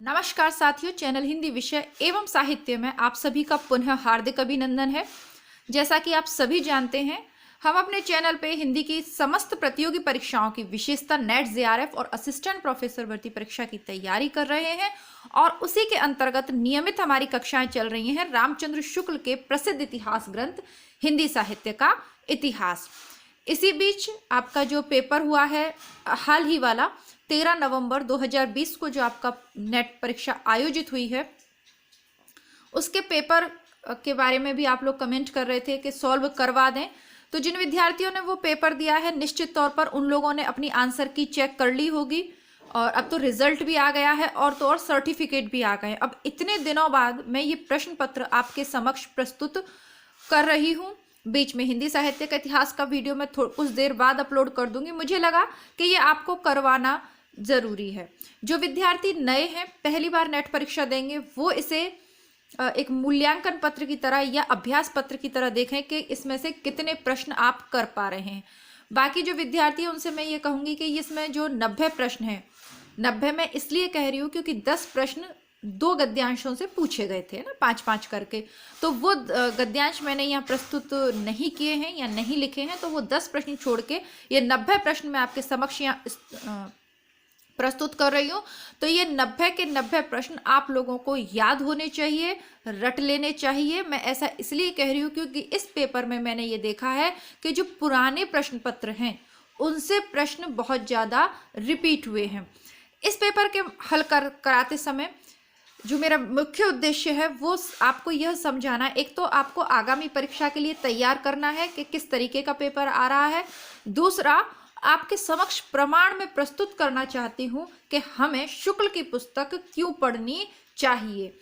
नमस्कार साथियों, चैनल हिंदी विषय एवं साहित्य में आप सभी का पुनः हार्दिक अभिनंदन है। जैसा कि आप सभी जानते हैं, हम अपने चैनल पे हिंदी की समस्त प्रतियोगी परीक्षाओं की विशेषता नेट जेआरएफ और असिस्टेंट प्रोफेसर भर्ती परीक्षा की तैयारी कर रहे हैं और उसी के अंतर्गत नियमित हमारी कक्षाएं चल रही हैं रामचंद्र शुक्ल के प्रसिद्ध इतिहास ग्रंथ हिंदी साहित्य का इतिहास। इसी बीच आपका जो पेपर हुआ है हाल ही वाला 13 नवंबर 2020 को जो आपका नेट परीक्षा आयोजित हुई है, उसके पेपर के बारे में भी आप लोग कमेंट कर रहे थे कि सॉल्व करवा दें। तो जिन विद्यार्थियों ने वो पेपर दिया है, निश्चित तौर पर उन लोगों ने अपनी आंसर की चेक कर ली होगी और अब तो रिजल्ट भी आ गया है और तो और सर्टिफिकेट भी आ गए। अब इतने दिनों बाद मैं ये प्रश्न पत्र आपके समक्ष प्रस्तुत कर रही हूँ। बीच में हिंदी साहित्य का इतिहास का वीडियो मैं कुछ देर बाद अपलोड कर दूंगी। मुझे लगा कि ये आपको करवाना जरूरी है। जो विद्यार्थी नए हैं, पहली बार नेट परीक्षा देंगे, वो इसे एक मूल्यांकन पत्र की तरह या अभ्यास पत्र की तरह देखें कि इसमें से कितने प्रश्न आप कर पा रहे हैं। बाकी जो विद्यार्थी हैं उनसे मैं ये कहूँगी कि इसमें जो 90 प्रश्न हैं, 90 मैं इसलिए कह रही हूँ क्योंकि 10 प्रश्न 2 गद्यांशों से पूछे गए थे ना, 5-5 करके, तो वो गद्यांश मैंने यहाँ प्रस्तुत नहीं किए हैं या नहीं लिखे हैं, तो वो 10 प्रश्न छोड़ के ये 90 प्रश्न मैं आपके समक्ष यहाँ प्रस्तुत कर रही हूँ। तो ये 90 के 90 प्रश्न आप लोगों को याद होने चाहिए, रट लेने चाहिए। मैं ऐसा इसलिए कह रही हूँ क्योंकि इस पेपर में मैंने ये देखा है कि जो पुराने प्रश्न पत्र हैं उनसे प्रश्न बहुत ज़्यादा रिपीट हुए हैं। इस पेपर के हल कराते समय जो मेरा मुख्य उद्देश्य है वो आपको यह समझाना, एक तो आपको आगामी परीक्षा के लिए तैयार करना है कि किस तरीके का पेपर आ रहा है। दूसरा, आपके समक्ष प्रमाण में प्रस्तुत करना चाहती हूँ कि हमें शुक्ल की पुस्तक क्यों पढ़नी चाहिए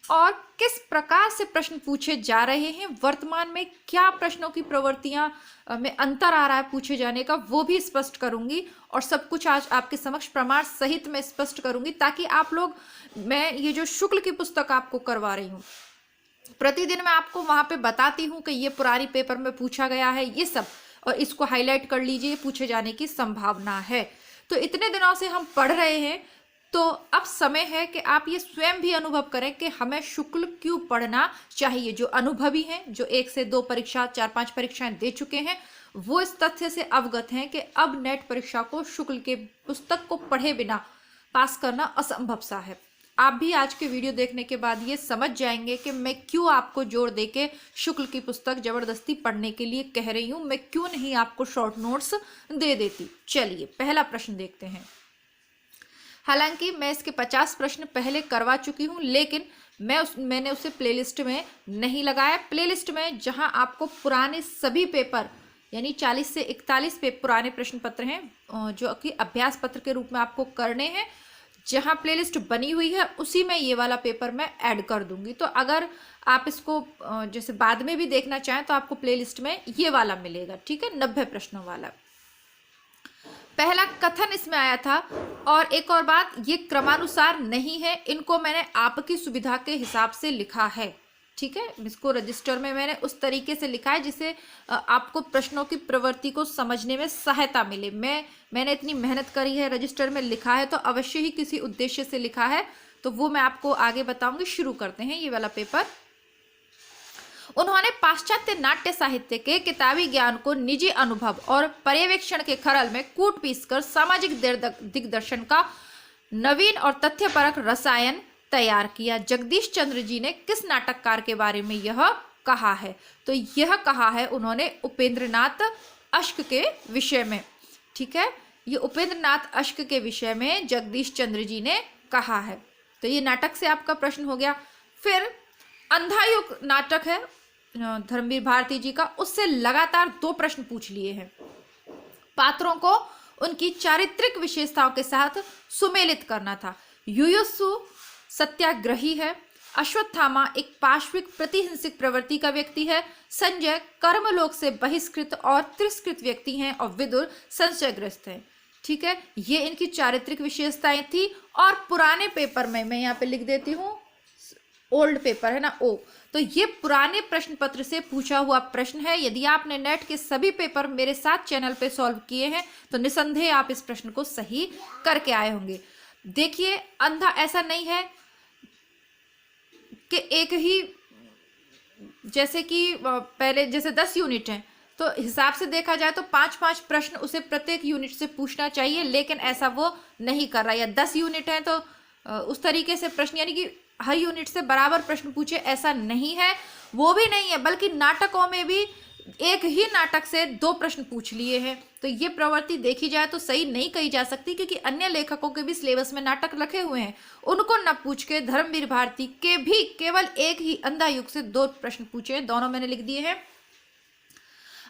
और किस प्रकार से प्रश्न पूछे जा रहे हैं, वर्तमान में क्या प्रश्नों की प्रवृत्तियां में अंतर आ रहा है पूछे जाने का, वो भी स्पष्ट करूंगी और सब कुछ आज आपके समक्ष प्रमाण सहित मैं स्पष्ट करूंगी ताकि आप लोग, मैं ये जो शुक्ल की पुस्तक आपको करवा रही हूँ, प्रतिदिन मैं आपको वहां पे बताती हूँ कि ये पुरानी पेपर में पूछा गया है ये सब, और इसको हाईलाइट कर लीजिए, पूछे जाने की संभावना है। तो इतने दिनों से हम पढ़ रहे हैं, तो अब समय है कि आप ये स्वयं भी अनुभव करें कि हमें शुक्ल क्यों पढ़ना चाहिए। जो अनुभवी हैं, जो 1 से 2 परीक्षा 4-5 परीक्षाएं दे चुके हैं, वो इस तथ्य से अवगत हैं कि अब नेट परीक्षा को शुक्ल के पुस्तक को पढ़े बिना पास करना असंभव सा है। आप भी आज के वीडियो देखने के बाद ये समझ जाएंगे कि मैं क्यों आपको जोर देके शुक्ल की पुस्तक जबरदस्ती पढ़ने के लिए कह रही हूँ, मैं क्यों नहीं आपको शॉर्ट नोट्स दे देती। चलिए पहला प्रश्न देखते हैं। हालांकि मैं इसके 50 प्रश्न पहले करवा चुकी हूँ, लेकिन मैंने उसे प्लेलिस्ट में नहीं लगाया। प्लेलिस्ट में जहां आपको पुराने सभी पेपर यानी 40 से 41 पुराने प्रश्न पत्र हैं जो कि अभ्यास पत्र के रूप में आपको करने हैं, जहां प्लेलिस्ट बनी हुई है उसी में ये वाला पेपर मैं ऐड कर दूंगी। तो अगर आप इसको जैसे बाद में भी देखना चाहें तो आपको प्लेलिस्ट में ये वाला मिलेगा, ठीक है, 90 प्रश्नों वाला। पहला कथन इसमें आया था, और एक और बात, ये क्रमानुसार नहीं है, इनको मैंने आपकी सुविधा के हिसाब से लिखा है, ठीक है। इसको रजिस्टर में मैंने उस तरीके से लिखा है जिससे आपको प्रश्नों की प्रवृत्ति को समझने में सहायता मिले। मैंने इतनी मेहनत करी है, रजिस्टर में लिखा है, तो अवश्य ही किसी उद्देश्य से लिखा है, तो वो मैं आपको आगे बताऊंगी। शुरू करते हैं ये वाला पेपर। उन्होंने पाश्चात्य नाट्य साहित्य के किताबी ज्ञान को निजी अनुभव और पर्यवेक्षण के खरल में कूट पीसकर सामाजिक दिग्दर्शन का नवीन और तथ्यपरक रसायन तैयार किया। जगदीश चंद्र जी ने किस नाटककार के बारे में यह कहा है? तो यह कहा है उन्होंने उपेंद्रनाथ अश्क के विषय में, ठीक है। ये उपेंद्रनाथ अश्क के विषय में जगदीश चंद्र जी ने कहा है। तो ये नाटक से आपका प्रश्न हो गया। फिर अंधायुग नाटक है धर्मवीर भारती जी का, उससे लगातार 2 प्रश्न पूछ लिए हैं। पात्रों को उनकी चारित्रिक विशेषताओं के साथ सुमेलित करना था। युयुत्सु सत्याग्रही है, अश्वत्थामा एक पाश्विक प्रतिहिंसिक प्रवृत्ति का व्यक्ति है, संजय कर्मलोक से बहिष्कृत और तिरस्कृत व्यक्ति हैं, और विदुर संशयग्रस्त हैं, ठीक है। ये इनकी चारित्रिक विशेषताएं थी। और पुराने पेपर में मैं यहाँ पे लिख देती हूँ, ओल्ड पेपर है ना, ओ, तो ये पुराने प्रश्न पत्र से पूछा हुआ प्रश्न है। यदि आपने नेट के सभी पेपर मेरे साथ चैनल पे सॉल्व किए हैं तो निसंदेह आप इस प्रश्न को सही करके आए होंगे। देखिए अंधा ऐसा नहीं है कि एक ही, जैसे कि पहले जैसे 10 यूनिट हैं तो हिसाब से देखा जाए तो 5-5 प्रश्न उसे प्रत्येक यूनिट से पूछना चाहिए, लेकिन ऐसा वो नहीं कर रहा। या 10 यूनिट है तो उस तरीके से प्रश्न, यानी कि हर यूनिट से बराबर प्रश्न पूछे, ऐसा नहीं है। वो भी नहीं है, बल्कि नाटकों में भी एक ही नाटक से 2 प्रश्न पूछ लिए हैं। तो ये प्रवृत्ति देखी जाए तो सही नहीं कही जा सकती, क्योंकि अन्य लेखकों के भी सिलेबस में नाटक रखे हुए हैं, उनको न पूछ के धर्मवीर भारती के भी केवल एक ही अंधा युग से 2 प्रश्न पूछे हैं। दोनों मैंने लिख दिए हैं।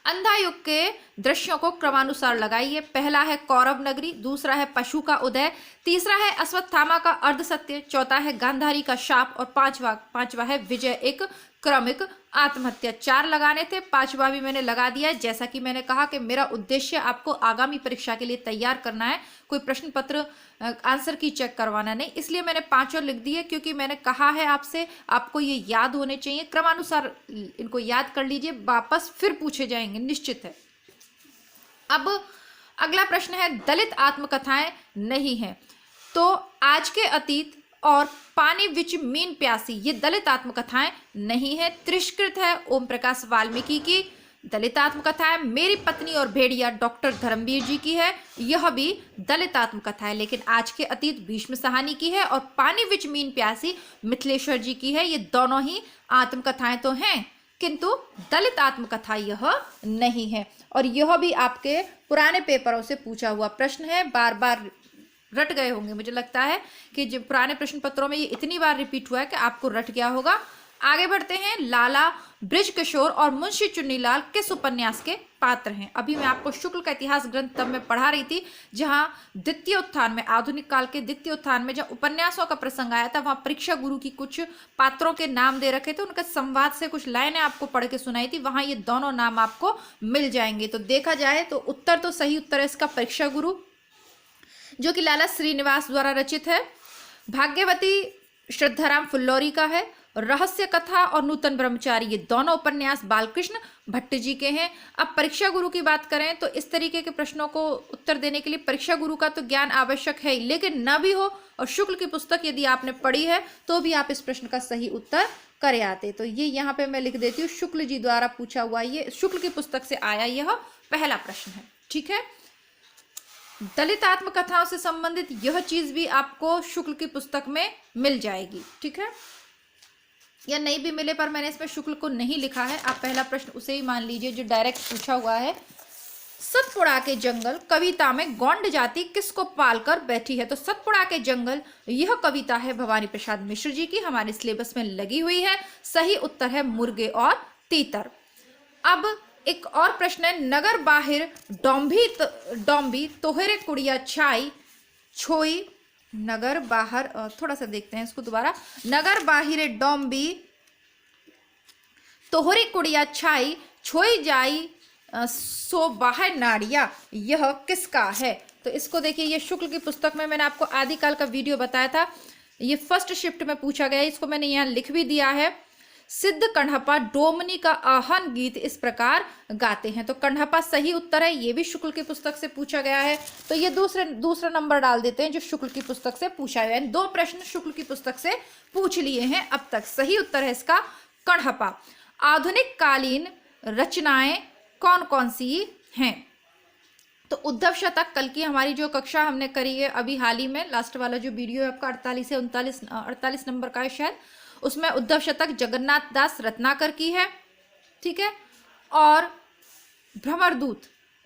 अंधा युग के दृश्यों को क्रमानुसार लगाइए। पहला है कौरव नगरी, दूसरा है पशु का उदय, तीसरा है अश्वत्थामा का अर्धसत्य, चौथा है गांधारी का शाप और पांचवा है विजय एक क्रमिक आत्महत्या। 4 लगाने थे, 5वां भी मैंने लगा दिया है। जैसा कि मैंने कहा कि मेरा उद्देश्य आपको आगामी परीक्षा के लिए तैयार करना है, कोई प्रश्न पत्र आंसर की चेक करवाना नहीं, इसलिए मैंने 5 और लिख दिए, क्योंकि मैंने कहा है आपसे आपको ये याद होने चाहिए। क्रमानुसार इनको याद कर लीजिए, वापस फिर पूछे जाएंगे, निश्चित है। अब अगला प्रश्न है दलित आत्मकथाएं नहीं है, तो आज के अतीत और पानी विच मीन प्यासी, ये दलित आत्मकथाएं नहीं है। तिरस्कृत है ओम प्रकाश वाल्मीकि की। दलित आत्मकथाएं मेरी पत्नी और भेड़िया डॉक्टर धर्मवीर जी की है, यह भी दलित आत्मकथा है। लेकिन आज के अतीत भीष्म साहनी की है और पानी विच मीन प्यासी मिथिलेश्वर जी की है। ये दोनों ही आत्मकथाएं तो हैं, किंतु दलित आत्मकथा यह नहीं है। और यह भी आपके पुराने पेपरों से पूछा हुआ प्रश्न है, बार बार रट गए होंगे। मुझे लगता है कि जो पुराने प्रश्न पत्रों में ये इतनी बार रिपीट हुआ है कि आपको रट गया होगा। आगे बढ़ते हैं। लाला बृजकिशोर और मुंशी चुन्नीलाल किस उपन्यास के पात्र हैं? अभी मैं आपको शुक्ल का इतिहास ग्रंथ तब मैं पढ़ा रही थी, जहां द्वितीय उत्थान में, आधुनिक काल के द्वितीय उत्थान में जब उपन्यासों का प्रसंग आया था, वहां परीक्षा गुरु की कुछ पात्रों के नाम दे रखे थे, उनका संवाद से कुछ लाइनें आपको पढ़ के सुनाई थी, वहां ये दोनों नाम आपको मिल जाएंगे। तो देखा जाए तो उत्तर तो सही उत्तर है इसका परीक्षा गुरु, जो कि लाला श्रीनिवास द्वारा रचित है। भाग्यवती श्रद्धाराम फुल्लौरी का है। रहस्य कथा और नूतन ब्रह्मचारी, ये दोनों उपन्यास बालकृष्ण भट्ट जी के हैं। अब परीक्षा गुरु की बात करें तो इस तरीके के प्रश्नों को उत्तर देने के लिए परीक्षा गुरु का तो ज्ञान आवश्यक है, लेकिन न भी हो और शुक्ल की पुस्तक यदि आपने पढ़ी है तो भी आप इस प्रश्न का सही उत्तर करे आते। तो ये यहाँ पे मैं लिख देती हूँ, शुक्ल जी द्वारा पूछा हुआ, ये शुक्ल की पुस्तक से आया यह पहला प्रश्न है। ठीक है, दलित आत्मकथाओं से संबंधित यह चीज भी आपको शुक्ल की पुस्तक में मिल जाएगी। ठीक है, या नहीं भी मिले पर मैंने इसमें शुक्ल को नहीं लिखा है, आप पहला प्रश्न उसे ही मान लीजिए जो डायरेक्ट पूछा हुआ है। सतपुड़ा के जंगल कविता में गौंड जाति किसको पालकर बैठी है? तो सतपुड़ा के जंगल यह कविता है भवानी प्रसाद मिश्र जी की, हमारे सिलेबस में लगी हुई है। सही उत्तर है मुर्गे और तीतर। अब एक और प्रश्न है, नगर बाहिर डोंबी तोहरे कुड़िया छाई छोई। नगर बाहर, थोड़ा सा देखते हैं इसको दोबारा। नगर बाहिर डोंबी तोहरी कुड़िया छाई छोई जाई सो बाहर नाड़िया, यह किसका है? तो इसको देखिए, ये शुक्ल की पुस्तक में मैंने आपको आदिकाल का वीडियो बताया था, ये फर्स्ट शिफ्ट में पूछा गया, इसको मैंने यहाँ लिख भी दिया है। सिद्ध कण्हपा डोमनी का आहन गीत इस प्रकार गाते हैं। तो कण्हपा सही उत्तर है, ये भी शुक्ल की पुस्तक से पूछा गया है। तो ये दूसरा नंबर डाल देते हैं जो शुक्ल की पुस्तक से पूछा गया है। 2 प्रश्न शुक्ल की पुस्तक से पूछ लिए हैं अब तक। सही उत्तर है इसका कण्हपा। आधुनिक कालीन रचनाएं कौन कौन सी हैं? तो उद्धव शतक, कल की हमारी जो कक्षा हमने करी है अभी हाल ही में, लास्ट वाला जो वीडियो है आपका 48 से 48 नंबर का है शायद, उसमें उद्धव शतक जगन्नाथ दास रत्नाकर की है। ठीक है, और भ्रमरदूत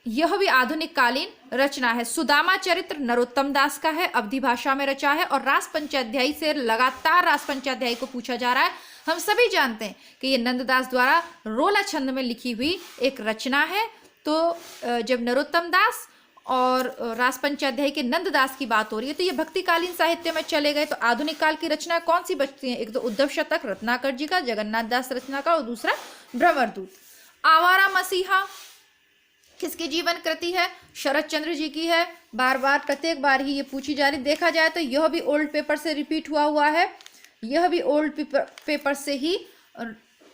यह भी आधुनिक कालीन रचना है। सुदामा चरित्र नरोत्तम दास का है, अवधि भाषा में रचा है। और रास पंचाध्यायी से लगातार रास पंचाध्यायी को पूछा जा रहा है। हम सभी जानते हैं कि ये नंददास द्वारा रोला छंद में लिखी हुई एक रचना है। तो जब नरोत्तम दास और रास पंचाध्यायी के नंददास की बात हो रही है तो ये भक्तिकालीन साहित्य में चले गए। तो आधुनिक काल की रचना कौन सी बचती है? एक तो उद्धव शतक रत्नाकर जी का, जगन्नाथ दास रचना का, और दूसरा भ्रमरदूत। आवारा मसीहा किसकी जीवन कृति है? शरद चंद्र जी की है। बार बार प्रत्येक बार ही ये पूछी जा रही। देखा जाए तो यह भी ओल्ड पेपर से रिपीट हुआ है, यह भी ओल्ड पेपर से ही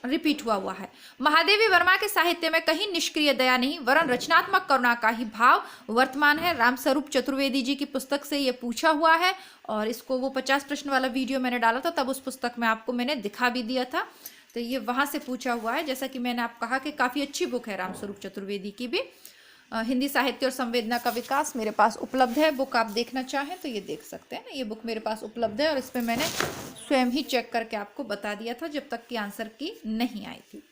रिपीट हुआ है। महादेवी वर्मा के साहित्य में कहीं निष्क्रिय दया नहीं वरन रचनात्मक करुणा का ही भाव वर्तमान है। रामस्वरूप चतुर्वेदी जी की पुस्तक से ये पूछा हुआ है और इसको वो 50 प्रश्न वाला वीडियो मैंने डाला था, तब उस पुस्तक में आपको मैंने दिखा भी दिया था, तो ये वहां से पूछा हुआ है। जैसा कि मैंने आप कहा कि काफी अच्छी बुक है रामस्वरूप चतुर्वेदी की भी। हिंदी साहित्य और संवेदना का विकास मेरे पास उपलब्ध है, बुक आप देखना चाहें तो ये देख सकते हैं ना, ये बुक मेरे पास उपलब्ध है और इस पर मैंने स्वयं ही चेक करके आपको बता दिया था जब तक कि आंसर की नहीं आई थी।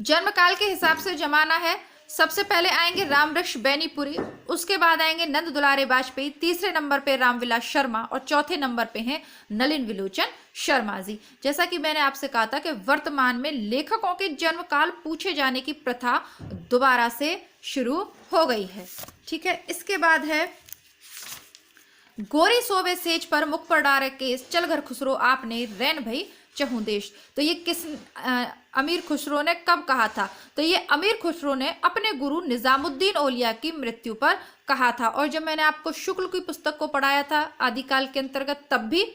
जन्म काल के हिसाब से जमाना है, सबसे पहले आएंगे रामवृक्ष बैनीपुरी, उसके बाद आएंगे नंद दुलारे वाजपेयी, तीसरे नंबर पे रामविलास शर्मा और चौथे नंबर पे हैं नलिन विलोचन शर्मा जी। जैसा कि मैंने आपसे कहा था कि वर्तमान में लेखकों के जन्म काल पूछे जाने की प्रथा दोबारा से शुरू हो गई है। ठीक है, इसके बाद है गोरी सोवे सेज पर मुख पर डारे केस, चल घर खुसरो आपने रैन भई चहु देश। तो ये किस अमीर खुसरो ने कब कहा था? तो ये अमीर खुसरो ने अपने गुरु निजामुद्दीन औलिया की मृत्यु पर कहा था। और जब मैंने आपको शुक्ल की पुस्तक को पढ़ाया था आदिकाल के अंतर्गत तब भी,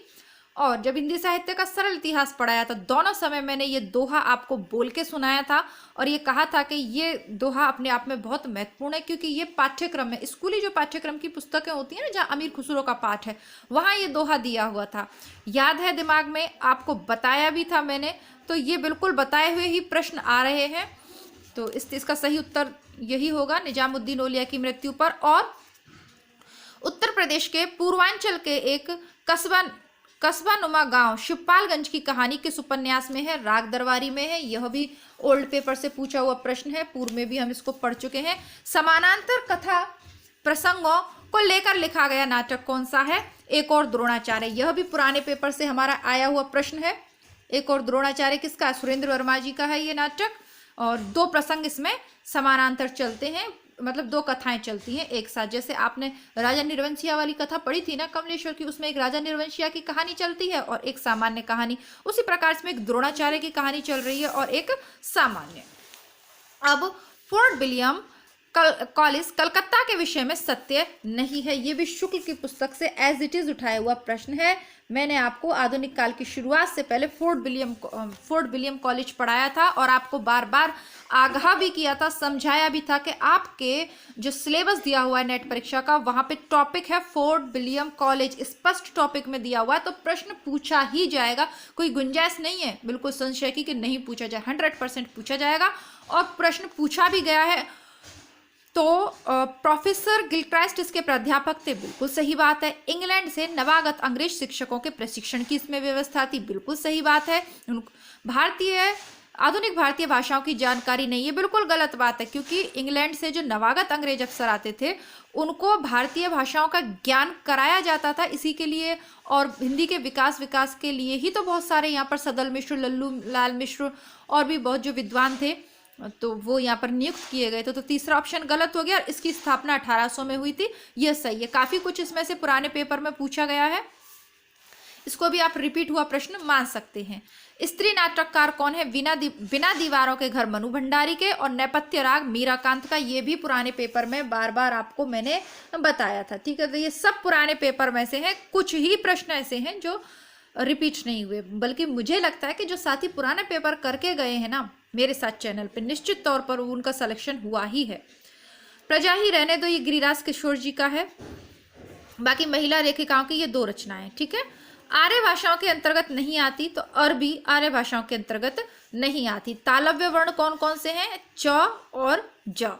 और जब हिंदी साहित्य का सरल इतिहास पढ़ाया था, दोनों समय मैंने ये दोहा आपको बोल के सुनाया था और ये कहा था कि ये दोहा अपने आप में बहुत महत्वपूर्ण है, क्योंकि ये पाठ्यक्रम में, स्कूली जो पाठ्यक्रम की पुस्तकें होती हैं ना जहाँ अमीर खुसरो का पाठ है, वहाँ ये दोहा दिया हुआ था। याद है दिमाग में, आपको बताया भी था मैंने, तो ये बिल्कुल बताए हुए ही प्रश्न आ रहे हैं। तो इसका सही उत्तर यही होगा, निजामुद्दीन औलिया की मृत्यु पर। और उत्तर प्रदेश के पूर्वांचल के एक कस्बा नुमा गांव शिवपालगंज की कहानी किस उपन्यास में है? राग दरबारी में है। यह भी ओल्ड पेपर से पूछा हुआ प्रश्न है, पूर्व में भी हम इसको पढ़ चुके हैं। समानांतर कथा प्रसंगों को लेकर लिखा गया नाटक कौन सा है? एक और द्रोणाचार्य। यह भी पुराने पेपर से हमारा आया हुआ प्रश्न है। एक और द्रोणाचार्य किसका? सुरेंद्र वर्मा जी का है ये नाटक। और दो प्रसंग इसमें समानांतर चलते हैं, मतलब दो कथाएं चलती हैं एक साथ। जैसे आपने राजा निर्वंशिया वाली कथा पढ़ी थी ना कमलेश्वर की, उसमें एक राजा निर्वंशिया की कहानी चलती है और एक सामान्य कहानी, उसी प्रकार इसमें एक द्रोणाचार्य की कहानी चल रही है और एक सामान्य। अब फोर्ट विलियम कॉलेज कलकत्ता के विषय में सत्य नहीं है। ये भी शुक्ल की पुस्तक से एज इट इज उठाया हुआ प्रश्न है। मैंने आपको आधुनिक काल की शुरुआत से पहले फोर्ट विलियम कॉलेज पढ़ाया था और आपको बार बार आगाह भी किया था, समझाया भी था कि आपके जो सिलेबस दिया हुआ है नेट परीक्षा का, वहां पे टॉपिक है फोर्ट विलियम कॉलेज, स्पष्ट टॉपिक में दिया हुआ है, तो प्रश्न पूछा ही जाएगा। कोई गुंजाइश नहीं है बिल्कुल संशय की कि नहीं पूछा जाए, 100% पूछा जाएगा और प्रश्न पूछा भी गया है। तो प्रोफेसर गिलक्राइस्ट इसके प्राध्यापक थे, बिल्कुल सही बात है। इंग्लैंड से नवागत अंग्रेज शिक्षकों के प्रशिक्षण की इसमें व्यवस्था थी, बिल्कुल सही बात है। आधुनिक भारतीय भाषाओं की जानकारी नहीं है, बिल्कुल गलत बात है, क्योंकि इंग्लैंड से जो नवागत अंग्रेज अफसर आते थे उनको भारतीय भाषाओं का ज्ञान कराया जाता था, इसी के लिए और हिंदी के विकास के लिए ही तो बहुत सारे यहाँ पर सदल मिश्र, लल्लू लाल मिश्र और भी बहुत जो विद्वान थे तो वो यहाँ पर नियुक्त किए गए थे। तो तीसरा ऑप्शन गलत हो गया और इसकी स्थापना 1800 में हुई थी, यह सही है। काफी कुछ इसमें से पुराने पेपर में पूछा गया है, इसको भी आप रिपीट हुआ प्रश्न मान सकते हैं। स्त्री नाटककार कौन है? बिना दीवारों के घर मनु भंडारी के और नेपथ्य राग मीराकांत का। ये भी पुराने पेपर में बार बार आपको मैंने बताया था। ठीक है, तो ये सब पुराने पेपर में से हैं, कुछ ही प्रश्न ऐसे हैं जो रिपीट नहीं हुए, बल्कि मुझे लगता है कि जो साथी पुराने पेपर करके गए हैं ना मेरे साथ चैनल पे, निश्चित तौर पर उनका सिलेक्शन हुआ ही है। प्रजा ही रहने दो, ये गिरिराज किशोर जी का है। बाकी महिला लेखिकाओं की ये दो रचनाएं। ठीक है, आर्य भाषाओं के अंतर्गत नहीं आती, तो अरबी आर्य भाषाओं के अंतर्गत नहीं आती। तालव्य वर्ण कौन कौन से हैं? च और ज।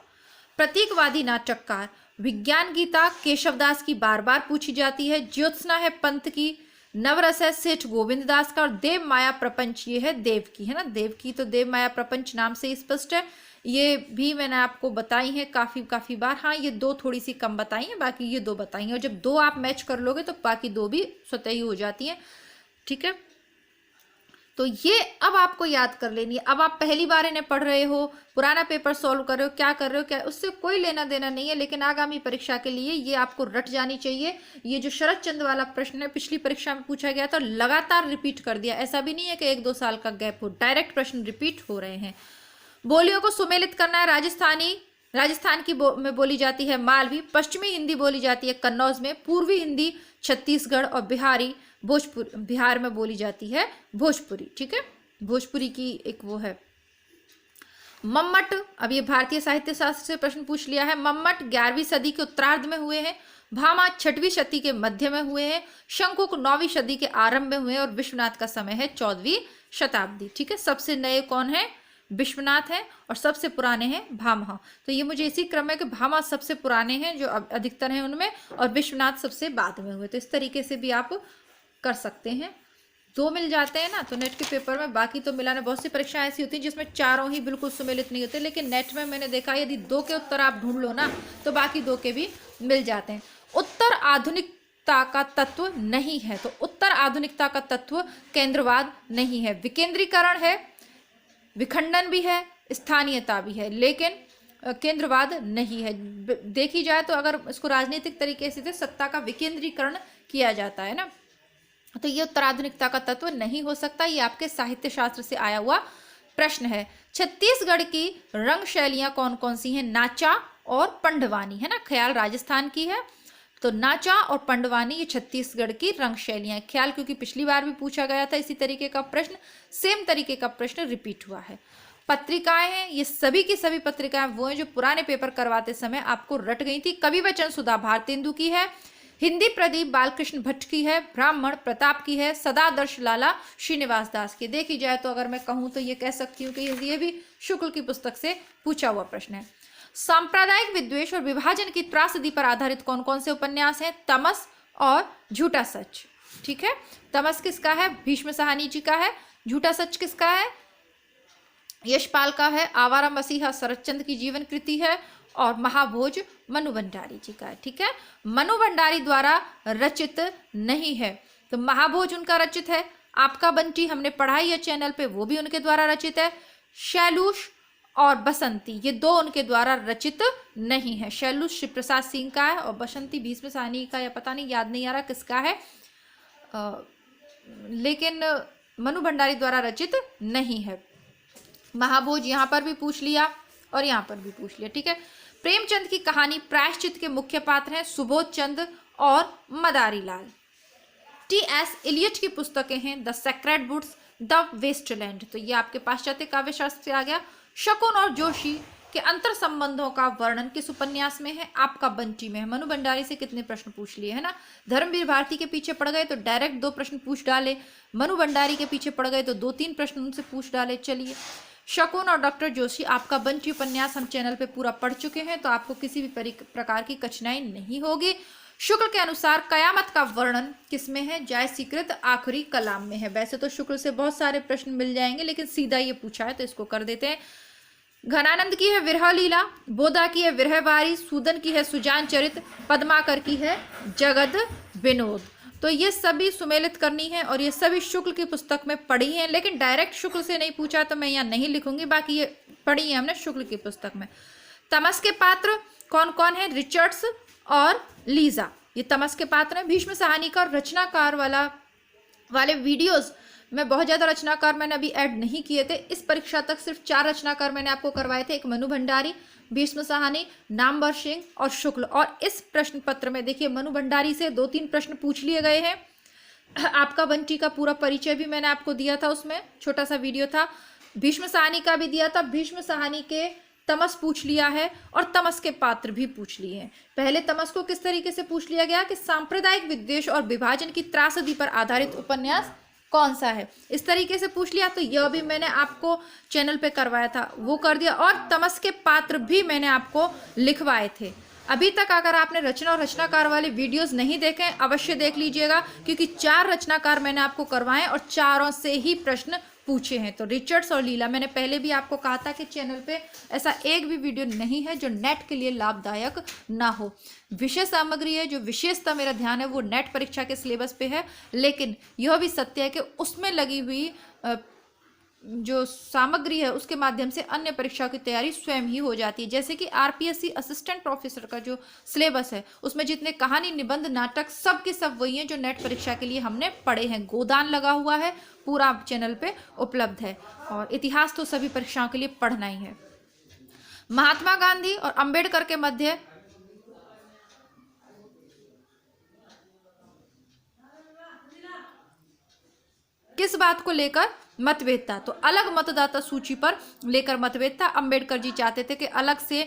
प्रतीकवादी नाटककार, विज्ञान गीता केशवदास की बार बार पूछी जाती है। ज्योत्सना है पंत की, नवरस है सेठ गोविंद दास का और देव माया प्रपंच ये है देव की, है ना, देव की। तो देव माया प्रपंच नाम से स्पष्ट है। ये भी मैंने आपको बताई है काफी बार। हाँ, ये दो थोड़ी सी कम बताई है, बाकी ये दो बताई है, और जब दो आप मैच कर लोगे तो बाकी दो भी स्वतः ही हो जाती है। ठीक है, तो ये अब आपको याद कर लेनी है। अब आप पहली बार इन्हें पढ़ रहे हो, पुराना पेपर सॉल्व कर रहे हो, क्या कर रहे हो, क्या, उससे कोई लेना देना नहीं है, लेकिन आगामी परीक्षा के लिए ये आपको रट जानी चाहिए। ये जो शरद चंद्र वाला प्रश्न है पिछली परीक्षा में पूछा गया था, लगातार रिपीट कर दिया। ऐसा भी नहीं है कि 1-2 साल का गैप हो, डायरेक्ट प्रश्न रिपीट हो रहे हैं। बोलियों को सुमेलित करना है। राजस्थान की में बोली जाती है मालवी, पश्चिमी हिंदी बोली जाती है कन्नौज में, पूर्वी हिंदी छत्तीसगढ़ और बिहार में बोली जाती है भोजपुरी। ठीक है, भोजपुरी की एक वो है। मम्मट, अब ये भारतीय साहित्य शास्त्र से प्रश्न पूछ लिया है। मम्मट 11वीं सदी के उत्तरार्ध में हुए हैं, भामा 6वीं शती के मध्य में हुए हैं, शंकुक 9वीं सदी के आरंभ में हुए हैं और विश्वनाथ का समय है 14वीं शताब्दी। ठीक है, सबसे नए कौन है? विश्वनाथ है और सबसे पुराने हैं भामा। तो ये मुझे इसी क्रम में कि भामा सबसे पुराने हैं जो अधिकतर हैं उनमें, और विश्वनाथ सबसे बाद में हुए। तो इस तरीके से भी आप कर सकते हैं। 2 मिल जाते हैं ना तो नेट के पेपर में, बाकी तो मिलाने बहुत सी परीक्षाएं ऐसी होती हैं जिसमें चारों ही बिल्कुल सुमेलित नहीं होते, लेकिन नेट में मैंने देखा यदि 2 के उत्तर आप ढूंढ लो ना तो बाकी 2 के भी मिल जाते हैं। उत्तर आधुनिकता का तत्व नहीं है, तो उत्तर आधुनिकता का तत्व केंद्रवाद नहीं है। विकेंद्रीकरण है, विखंडन भी है, स्थानीयता भी है, लेकिन केंद्रवाद नहीं है। देखी जाए तो अगर इसको राजनीतिक तरीके से सत्ता का विकेंद्रीकरण किया जाता है ना, तो ये उत्तराधुनिकता का तत्व नहीं हो सकता। ये आपके साहित्य शास्त्र से आया हुआ प्रश्न है। छत्तीसगढ़ की रंग शैलियां कौन कौन सी हैं? नाचा और पंडवानी, है ना। ख्याल राजस्थान की है, तो नाचा और पंडवानी ये छत्तीसगढ़ की रंग शैलियां। ख्याल क्योंकि पिछली बार भी पूछा गया था इसी तरीके का प्रश्न, सेम तरीके का प्रश्न रिपीट हुआ है। पत्रिकाएं हैं, ये सभी की सभी पत्रिकाएं वो हैं जो पुराने पेपर करवाते समय आपको रट गई थी। कवि वचन सुधा भारतेंदु की है, हिंदी प्रदीप बालकृष्ण भट्ट की है, ब्राह्मण प्रताप की है, सदादर्श लाला श्रीनिवास दास की। देखी जाए तो अगर मैं कहूं तो ये कह सकती हूँ कि ये भी शुक्ल की पुस्तक से पूछा हुआ प्रश्न है। सांप्रदायिक विद्वेष और विभाजन की त्रासदी पर आधारित कौन कौन से उपन्यास हैं? तमस और झूठा सच। ठीक है, तमस किसका है? भीष्म साहनी जी का है। झूठा सच किसका है? यशपाल का है। आवारा मसीहा शरदचंद्र की जीवन कृति है और महाभोज मनु भंडारी जी का है। ठीक है, मनु भंडारी द्वारा रचित नहीं है, तो महाभोज उनका रचित है। आपका बंटी हमने पढ़ाई है चैनल पे, वो भी उनके द्वारा रचित है। शैलूष और बसंती ये 2 उनके द्वारा रचित नहीं है। शैलूष शिव प्रसाद सिंह का है और बसंती भीष्म साहनी का, या पता नहीं, याद नहीं आ रहा किसका है, लेकिन मनु भंडारी द्वारा रचित नहीं है। महाभोज यहाँ पर भी पूछ लिया और यहाँ पर भी पूछ लिया। ठीक है, प्रेमचंद की कहानी प्रायश्चित के मुख्य पात्र हैं सुबोध चंद और मदारी लाल। टी.एस. इलियट की पुस्तकें हैं the sacred woods, the wasteland. तो ये आपके पाश्चात्य काव्य शास्त्र से आ गया। शकुन और जोशी के अंतर संबंधों का वर्णन किस उपन्यास में है? आपका बंटी में है। मनु भंडारी से कितने प्रश्न पूछ लिए है ना। धर्मवीर भारती के पीछे पड़ गए तो डायरेक्ट 2 प्रश्न पूछ डाले, मनु भंडारी के पीछे पड़ गए तो 2-3 प्रश्न उनसे पूछ डाले। चलिए, शकुन और डॉक्टर जोशी, आपका बंटी उपन्यास हम चैनल पे पूरा पढ़ चुके हैं, तो आपको किसी भी प्रकार की कठिनाई नहीं होगी। शुक्ल के अनुसार कयामत का वर्णन किसमें है? जायसीकृत आखिरी कलाम में है। वैसे तो शुक्ल से बहुत सारे प्रश्न मिल जाएंगे, लेकिन सीधा ये पूछा है तो इसको कर देते हैं। घनानंद की है विरह लीला, बोधा की है विरहवारी, सूदन की है सुजान चरित, पद्माकर की है जगद विनोद। तो ये सभी सुमेलित करनी है और ये सभी शुक्ल की पुस्तक में पढ़ी हैं, लेकिन डायरेक्ट शुक्ल से नहीं पूछा तो मैं यहाँ नहीं लिखूंगी, बाकी ये पढ़ी है हमने शुक्ल की पुस्तक में। तमस के पात्र कौन कौन है? रिचर्ड्स और लीजा, ये तमस के पात्र हैं। भीष्म साहनी का रचनाकार वाले वीडियोस में बहुत ज़्यादा रचनाकार मैंने अभी ऐड नहीं किए थे। इस परीक्षा तक सिर्फ 4 रचनाकार मैंने आपको करवाए थे, एक मनु भंडारी, भीष्म साहनी, नामवर सिंह और शुक्ल। और इस प्रश्न पत्र में देखिए मनु भंडारी से 2-3 प्रश्न पूछ लिए गए हैं। आपका बंटी का पूरा परिचय भी मैंने आपको दिया था, उसमें छोटा सा वीडियो था। भीष्म साहनी का भी दिया था। भीष्म साहनी के तमस पूछ लिया है और तमस के पात्र भी पूछ लिए हैं। पहले तमस को किस तरीके से पूछ लिया गया कि सांप्रदायिक विद्वेष और विभाजन की त्रासदी पर आधारित उपन्यास कौन सा है, इस तरीके से पूछ लिया। तो यह भी मैंने आपको चैनल पे करवाया था, वो कर दिया। और तमस के पात्र भी मैंने आपको लिखवाए थे। अभी तक अगर आपने रचना और रचनाकार वाले वीडियोस नहीं देखे अवश्य देख लीजिएगा, क्योंकि 4 रचनाकार मैंने आपको करवाए और चारों से ही प्रश्न पूछे हैं। तो रिचर्ड्स और लीला, मैंने पहले भी आपको कहा था कि चैनल पे ऐसा एक भी वीडियो नहीं है जो नेट के लिए लाभदायक ना हो। विषय सामग्री है, जो विशेषता मेरा ध्यान है वो नेट परीक्षा के सिलेबस पे है, लेकिन यह भी सत्य है कि उसमें लगी हुई जो सामग्री है उसके माध्यम से अन्य परीक्षाओं की तैयारी स्वयं ही हो जाती है। जैसे कि आरपीएससी असिस्टेंट प्रोफेसर का जो सिलेबस है उसमें जितने कहानी, निबंध, नाटक सब के सब वही हैं जो नेट परीक्षा के लिए हमने पढ़े हैं। गोदान लगा हुआ है, पूरा चैनल पे उपलब्ध है। और इतिहास तो सभी परीक्षाओं के लिए पढ़ना ही है। महात्मा गांधी और अंबेडकर के मध्य किस बात को लेकर मतभेद था। तो अलग मतदाता सूची पर लेकर मतभेद था। अंबेडकर जी चाहते थे कि अलग से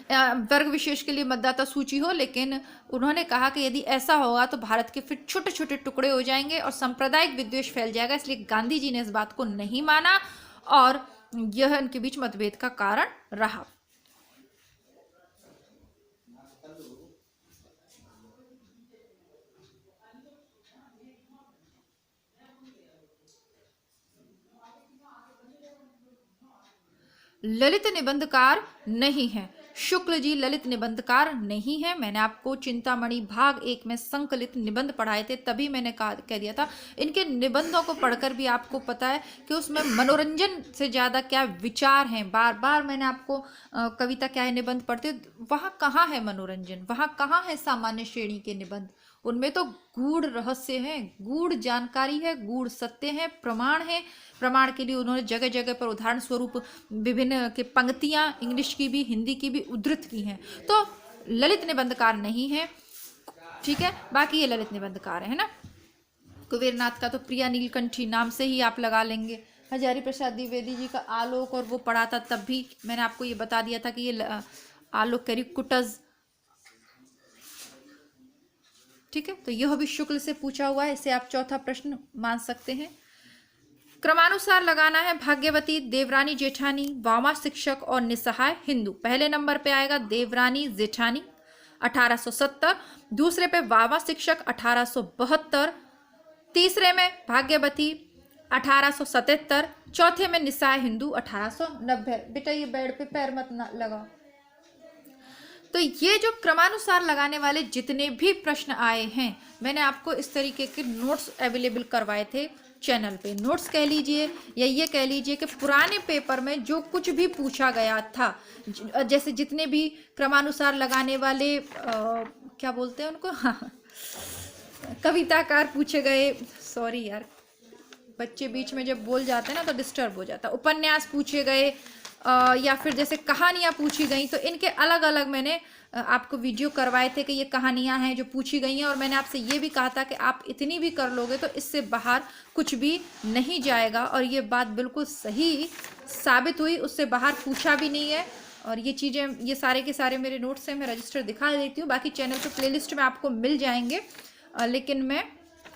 वर्ग विशेष के लिए मतदाता सूची हो, लेकिन उन्होंने कहा कि यदि ऐसा होगा तो भारत के फिर छोटे छोटे टुकड़े हो जाएंगे और सांप्रदायिक विद्वेष फैल जाएगा। इसलिए गांधी जी ने इस बात को नहीं माना और यह इनके बीच मतभेद का कारण रहा। ललित निबंधकार नहीं है। शुक्ल जी ललित निबंधकार नहीं है। मैंने आपको चिंतामणि भाग 1 में संकलित निबंध पढ़ाए थे, तभी मैंने कह दिया था। इनके निबंधों को पढ़कर भी आपको पता है कि उसमें मनोरंजन से ज़्यादा क्या विचार हैं। बार बार मैंने आपको कविता क्या है निबंध पढ़ते, वहाँ कहाँ है मनोरंजन, वहाँ कहाँ है सामान्य श्रेणी के निबंध। उनमें तो गूढ़ रहस्य है, गूढ़ जानकारी है, गूढ़ सत्य है, प्रमाण है। प्रमाण के लिए उन्होंने जगह जगह पर उदाहरण स्वरूप विभिन्न के पंक्तियां इंग्लिश की भी हिंदी की भी उद्धृत की हैं। तो ललित निबंधकार नहीं है, ठीक है। बाकी ये ललित निबंधकार है ना। कुबेरनाथ का तो प्रिया नीलकंठी नाम से ही आप लगा लेंगे। हजारी प्रसाद द्विवेदी जी का आलोक और वो पढ़ा था, तब भी मैंने आपको ये बता दिया था कि ये आलोक कैरिकुटज, ठीक है। तो यह भी शुक्ल से पूछा हुआ है, इसे आप चौथा प्रश्न मान सकते हैं। क्रमानुसार लगाना है। भाग्यवती, देवरानी जेठानी, वामा शिक्षक और निसहाय हिंदू। पहले नंबर पे आएगा देवरानी जेठानी 1870, दूसरे पे वामा शिक्षक 1872, तीसरे में भाग्यवती 1877, चौथे में निसहाय हिंदू 1890। बेटा ये बेड पे पैर मत लगाओ। तो ये जो क्रमानुसार लगाने वाले जितने भी प्रश्न आए हैं, मैंने आपको इस तरीके के नोट्स अवेलेबल करवाए थे चैनल पे। नोट्स कह लीजिए या ये कह लीजिए कि पुराने पेपर में जो कुछ भी पूछा गया था, जैसे जितने भी क्रमानुसार लगाने वाले क्या बोलते हैं उनको, हाँ, कविताकार पूछे गए, सॉरी यार बच्चे बीच में जब बोल जाते हैं ना तो डिस्टर्ब हो जाता है, उपन्यास पूछे गए या फिर जैसे कहानियाँ पूछी गई, तो इनके अलग अलग मैंने आपको वीडियो करवाए थे कि ये कहानियाँ हैं जो पूछी गई हैं। और मैंने आपसे ये भी कहा था कि आप इतनी भी कर लोगे तो इससे बाहर कुछ भी नहीं जाएगा, और ये बात बिल्कुल सही साबित हुई। उससे बाहर पूछा भी नहीं है। और ये चीज़ें, ये सारे के सारे मेरे नोट्स हैं, मैं रजिस्टर दिखा देती हूँ। बाकी चैनल पे प्लेलिस्ट में आपको मिल जाएंगे, लेकिन मैं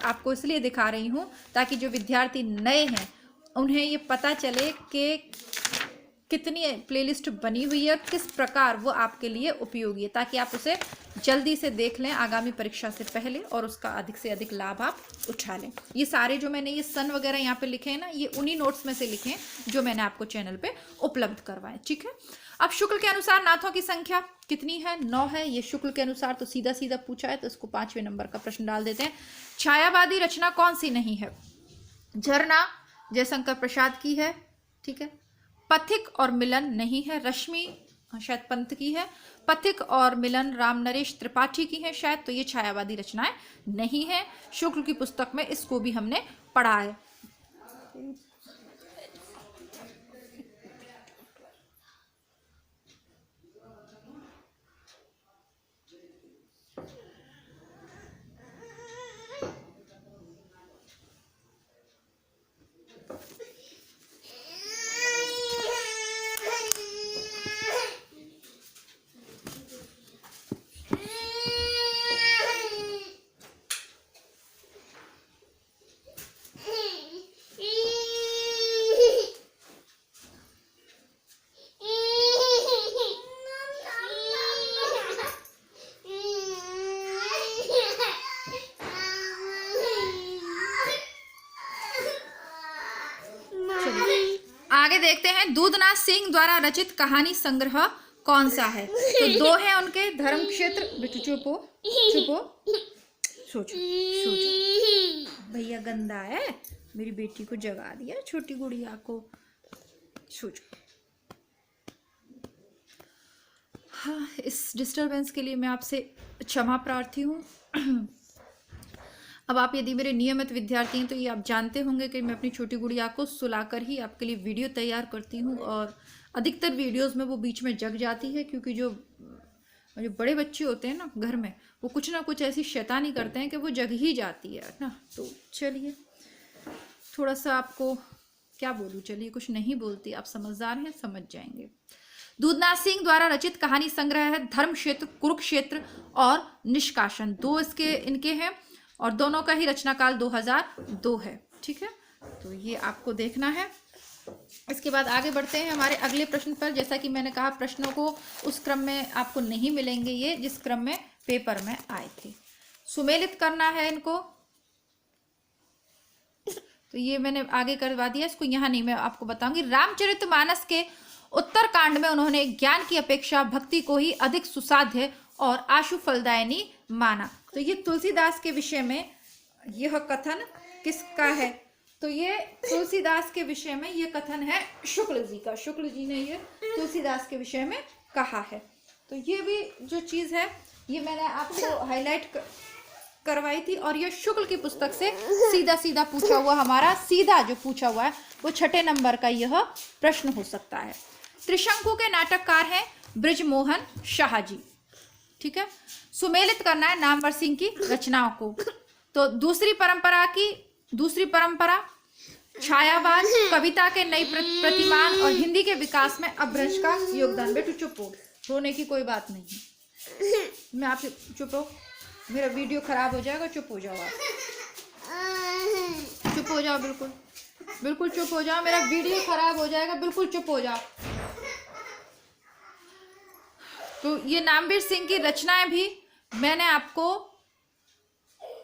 आपको इसलिए दिखा रही हूँ ताकि जो विद्यार्थी नए हैं उन्हें ये पता चले कि कितनी प्लेलिस्ट बनी हुई है और किस प्रकार वो आपके लिए उपयोगी है, ताकि आप उसे जल्दी से देख लें आगामी परीक्षा से पहले और उसका अधिक से अधिक लाभ आप उठा लें। ये सारे जो मैंने ये सन वगैरह यहाँ पे लिखे हैं ना, ये उन्हीं नोट्स में से लिखे हैं जो मैंने आपको चैनल पे उपलब्ध करवाए, ठीक है। अब शुक्ल के अनुसार नाथों की संख्या कितनी है? 9 है। ये शुक्ल के अनुसार तो सीधा सीधा पूछा है, तो इसको 5वें नंबर का प्रश्न डाल देते हैं। छायावादी रचना कौन सी नहीं है? झरना जयशंकर प्रसाद की है, ठीक है। पथिक और मिलन नहीं है, रश्मि शायद पंत की है। पथिक और मिलन राम नरेश त्रिपाठी की है शायद, तो ये छायावादी रचनाएं नहीं है। शुक्ल की पुस्तक में इसको भी हमने पढ़ा है। आगे देखते हैं, दूधनाथ सिंह द्वारा रचित कहानी संग्रह कौन सा है? तो 2 हैं उनके, धर्म क्षेत्र। बेटू चुपो चुपो, सोचो सोचो, भैया गंदा है, मेरी बेटी को जगा दिया, छोटी गुड़िया को, सोचो। हाँ, इस डिस्टरबेंस के लिए मैं आपसे क्षमा प्रार्थी हूँ। अब आप यदि मेरे नियमित विद्यार्थी हैं तो ये आप जानते होंगे कि मैं अपनी छोटी गुड़िया को सुलाकर ही आपके लिए वीडियो तैयार करती हूँ, और अधिकतर वीडियोस में वो बीच में जग जाती है, क्योंकि जो बड़े बच्चे होते हैं ना घर में, वो कुछ ना कुछ ऐसी शैतानी करते हैं कि वो जग ही जाती है ना। तो चलिए थोड़ा सा आपको क्या बोलूं, चलिए कुछ नहीं बोलती, आप समझदार हैं, समझ जाएंगे। दूधनाथ सिंह द्वारा रचित कहानी संग्रह है धर्म क्षेत्र, कुरुक्षेत्र और निष्कासन, दो इसके इनके हैं और दोनों का ही रचनाकाल 2002 है। ठीक है, तो ये आपको देखना है। इसके बाद आगे बढ़ते हैं हमारे अगले प्रश्न पर। जैसा कि मैंने कहा, प्रश्नों को उस क्रम में आपको नहीं मिलेंगे ये जिस क्रम में पेपर में आए थे, सुमेलित करना है इनको। तो ये मैंने आगे करवा दिया, इसको यहाँ नहीं मैं आपको बताऊंगी। रामचरितमानस के उत्तर कांड में उन्होंने ज्ञान की अपेक्षा भक्ति को ही अधिक सुसाध्य और आशु फलदायिनी माना। तो ये तुलसीदास के विषय में यह कथन किसका है? तो ये तुलसीदास के विषय में ये कथन है शुक्ल जी का। शुक्ल जी ने ये तुलसीदास के विषय में कहा है। तो ये भी जो चीज है ये मैंने आपको हाईलाइट करवाई थी, और ये शुक्ल की पुस्तक से सीधा सीधा पूछा हुआ, हमारा सीधा जो पूछा हुआ है वो 6 नंबर का यह प्रश्न हो सकता है। त्रिशंकु के नाटककार हैं बृजमोहन शाह जी। ठीक है, सुमेलित करना है नामवर सिंह की रचनाओं को। तो दूसरी परंपरा छायावाद, कविता के नई प्रतिमान और हिंदी के विकास में अभ्रंश का योगदान। बेटू चुप हो, रोने की कोई बात नहीं है। मैं आपसे चुप हो, मेरा वीडियो खराब हो जाएगा, चुप हो जाओ आप, चुप हो जाओ, बिल्कुल बिल्कुल चुप हो जाओ, मेरा वीडियो खराब हो जाएगा, बिल्कुल चुप हो जाओ। तो ये नामवीर सिंह की रचनाएं भी मैंने आपको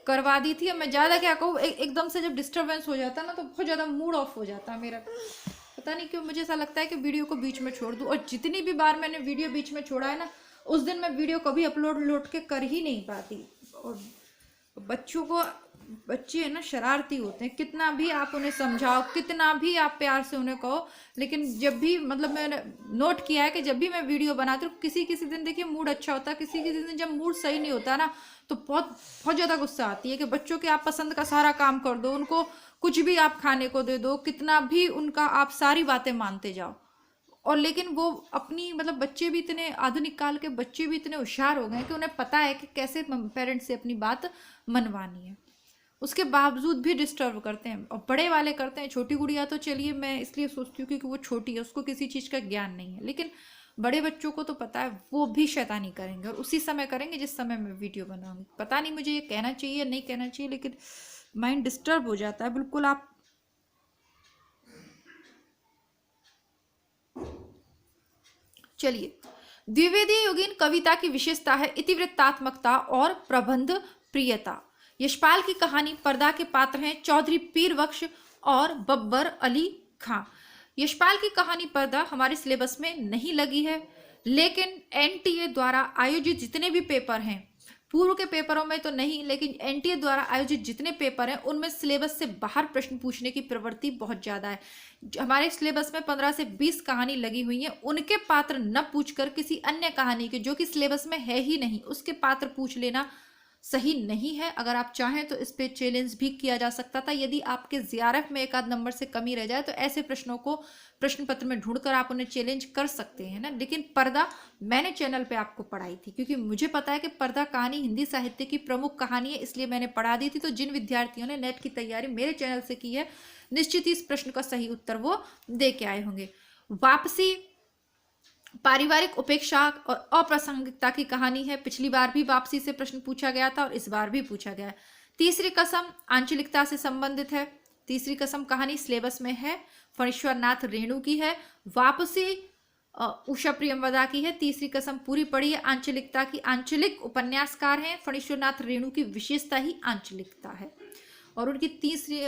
करवा दी थी। अब मैं ज्यादा क्या कहूँ, एकदम से जब डिस्टरबेंस हो जाता है ना तो बहुत ज्यादा मूड ऑफ हो जाता है मेरा। पता नहीं क्यों मुझे ऐसा लगता है कि वीडियो को बीच में छोड़ दूं, और जितनी भी बार मैंने वीडियो बीच में छोड़ा है ना, उस दिन मैं वीडियो कभी अपलोड के कर ही नहीं पाती। और बच्चे है ना शरारती होते हैं, कितना भी आप उन्हें समझाओ, कितना भी आप प्यार से उन्हें कहो, लेकिन जब भी मतलब मैंने नोट किया है कि जब भी मैं वीडियो बनाती हूँ, किसी दिन देखिए मूड अच्छा होता है, किसी दिन जब मूड सही नहीं होता ना तो बहुत ज़्यादा गुस्सा आती है कि बच्चों के आप पसंद का सारा काम कर दो, उनको कुछ भी आप खाने को दे दो, कितना भी उनका आप सारी बातें मानते जाओ, और लेकिन वो अपनी मतलब बच्चे भी इतने आधुनिक काल के बच्चे भी इतने होशियार हो गए कि उन्हें पता है कि कैसे पेरेंट्स से अपनी बात मनवानी है, उसके बावजूद भी डिस्टर्ब करते हैं। और बड़े वाले करते हैं, छोटी गुड़िया तो चलिए मैं इसलिए सोचती हूँ क्योंकि वो छोटी है, उसको किसी चीज़ का ज्ञान नहीं है, लेकिन बड़े बच्चों को तो पता है, वो भी शैतानी करेंगे और उसी समय करेंगे जिस समय मैं वीडियो बनाऊंगी। पता नहीं मुझे ये कहना चाहिए या नहीं कहना चाहिए, लेकिन माइंड डिस्टर्ब हो जाता है बिल्कुल। आप चलिए, द्विवेदी योगीन कविता की विशेषता है इतिवृत्तात्मकता और प्रबंध प्रियता। यशपाल की कहानी पर्दा के पात्र हैं चौधरी पीर बख्श और बब्बर अली खां। यशपाल की कहानी पर्दा हमारे सिलेबस में नहीं लगी है, लेकिन एनटीए द्वारा आयोजित जितने भी पेपर हैं, पूर्व के पेपरों में तो नहीं, लेकिन एनटीए द्वारा आयोजित जितने पेपर हैं उनमें सिलेबस से बाहर प्रश्न पूछने की प्रवृत्ति बहुत ज़्यादा है। हमारे सिलेबस में 15 से 20 कहानी लगी हुई है, उनके पात्र न पूछकर किसी अन्य कहानी के जो कि सिलेबस में है ही नहीं उसके पात्र पूछ लेना सही नहीं है। अगर आप चाहें तो इस पे चैलेंज भी किया जा सकता था। यदि आपके जीआरएफ में एक आध नंबर से कमी रह जाए तो ऐसे प्रश्नों को प्रश्न पत्र में ढूंढकर आप उन्हें चैलेंज कर सकते हैं ना। लेकिन पर्दा मैंने चैनल पे आपको पढ़ाई थी, क्योंकि मुझे पता है कि पर्दा कहानी हिंदी साहित्य की प्रमुख कहानी है, इसलिए मैंने पढ़ा दी थी। तो जिन विद्यार्थियों ने नेट की तैयारी मेरे चैनल से की है, निश्चित ही इस प्रश्न का सही उत्तर वो दे के आए होंगे। वापसी पारिवारिक उपेक्षा और अप्रासंगिकता की कहानी है। पिछली बार भी वापसी से प्रश्न पूछा गया था और इस बार भी पूछा गया है। तीसरी कसम आंचलिकता से संबंधित है। तीसरी कसम कहानी सिलेबस में है, फणीश्वर नाथ रेणु की है। वापसी उषा प्रियमवदा की है। तीसरी कसम पूरी पढ़ी है। आंचलिकता की आंचलिक उपन्यासकार हैं फणीश्वर नाथ रेणु की विशेषता ही आंचलिकता है। और उनकी तीसरी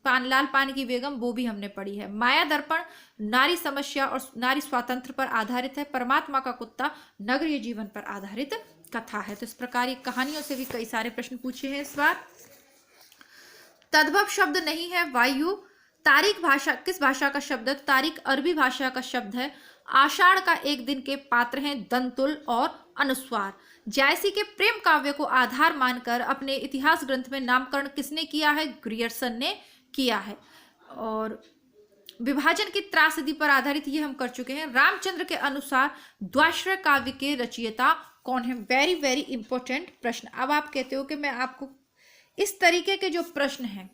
लाल पानी की बेगम वो भी हमने पढ़ी है। माया दर्पण नारी समस्या और नारी स्वातंत्र पर आधारित है। परमात्मा का कुत्ता नगरीय जीवन पर आधारित कथा है। तो इस प्रकार की कहानियों से भी कई सारे प्रश्न पूछे हैं इस बार। तद्भव शब्द नहीं है वायु। तारीख भाषा किस भाषा का शब्द है? तारीख अरबी भाषा का शब्द है। आषाढ़ का एक दिन के पात्र हैं दंतुल और अनुस्वार। जायसी के प्रेम काव्य को आधार मानकर अपने इतिहास ग्रंथ में नामकरण किसने किया है? ग्रियर्सन ने किया है। और विभाजन की त्रासदी पर आधारित ये हम कर चुके हैं। रामचंद्र के अनुसार द्वाश्रय काव्य के रचयिता कौन है? वेरी वेरी इंपॉर्टेंट प्रश्न। अब आप कहते हो कि मैं आपको इस तरीके के जो प्रश्न हैं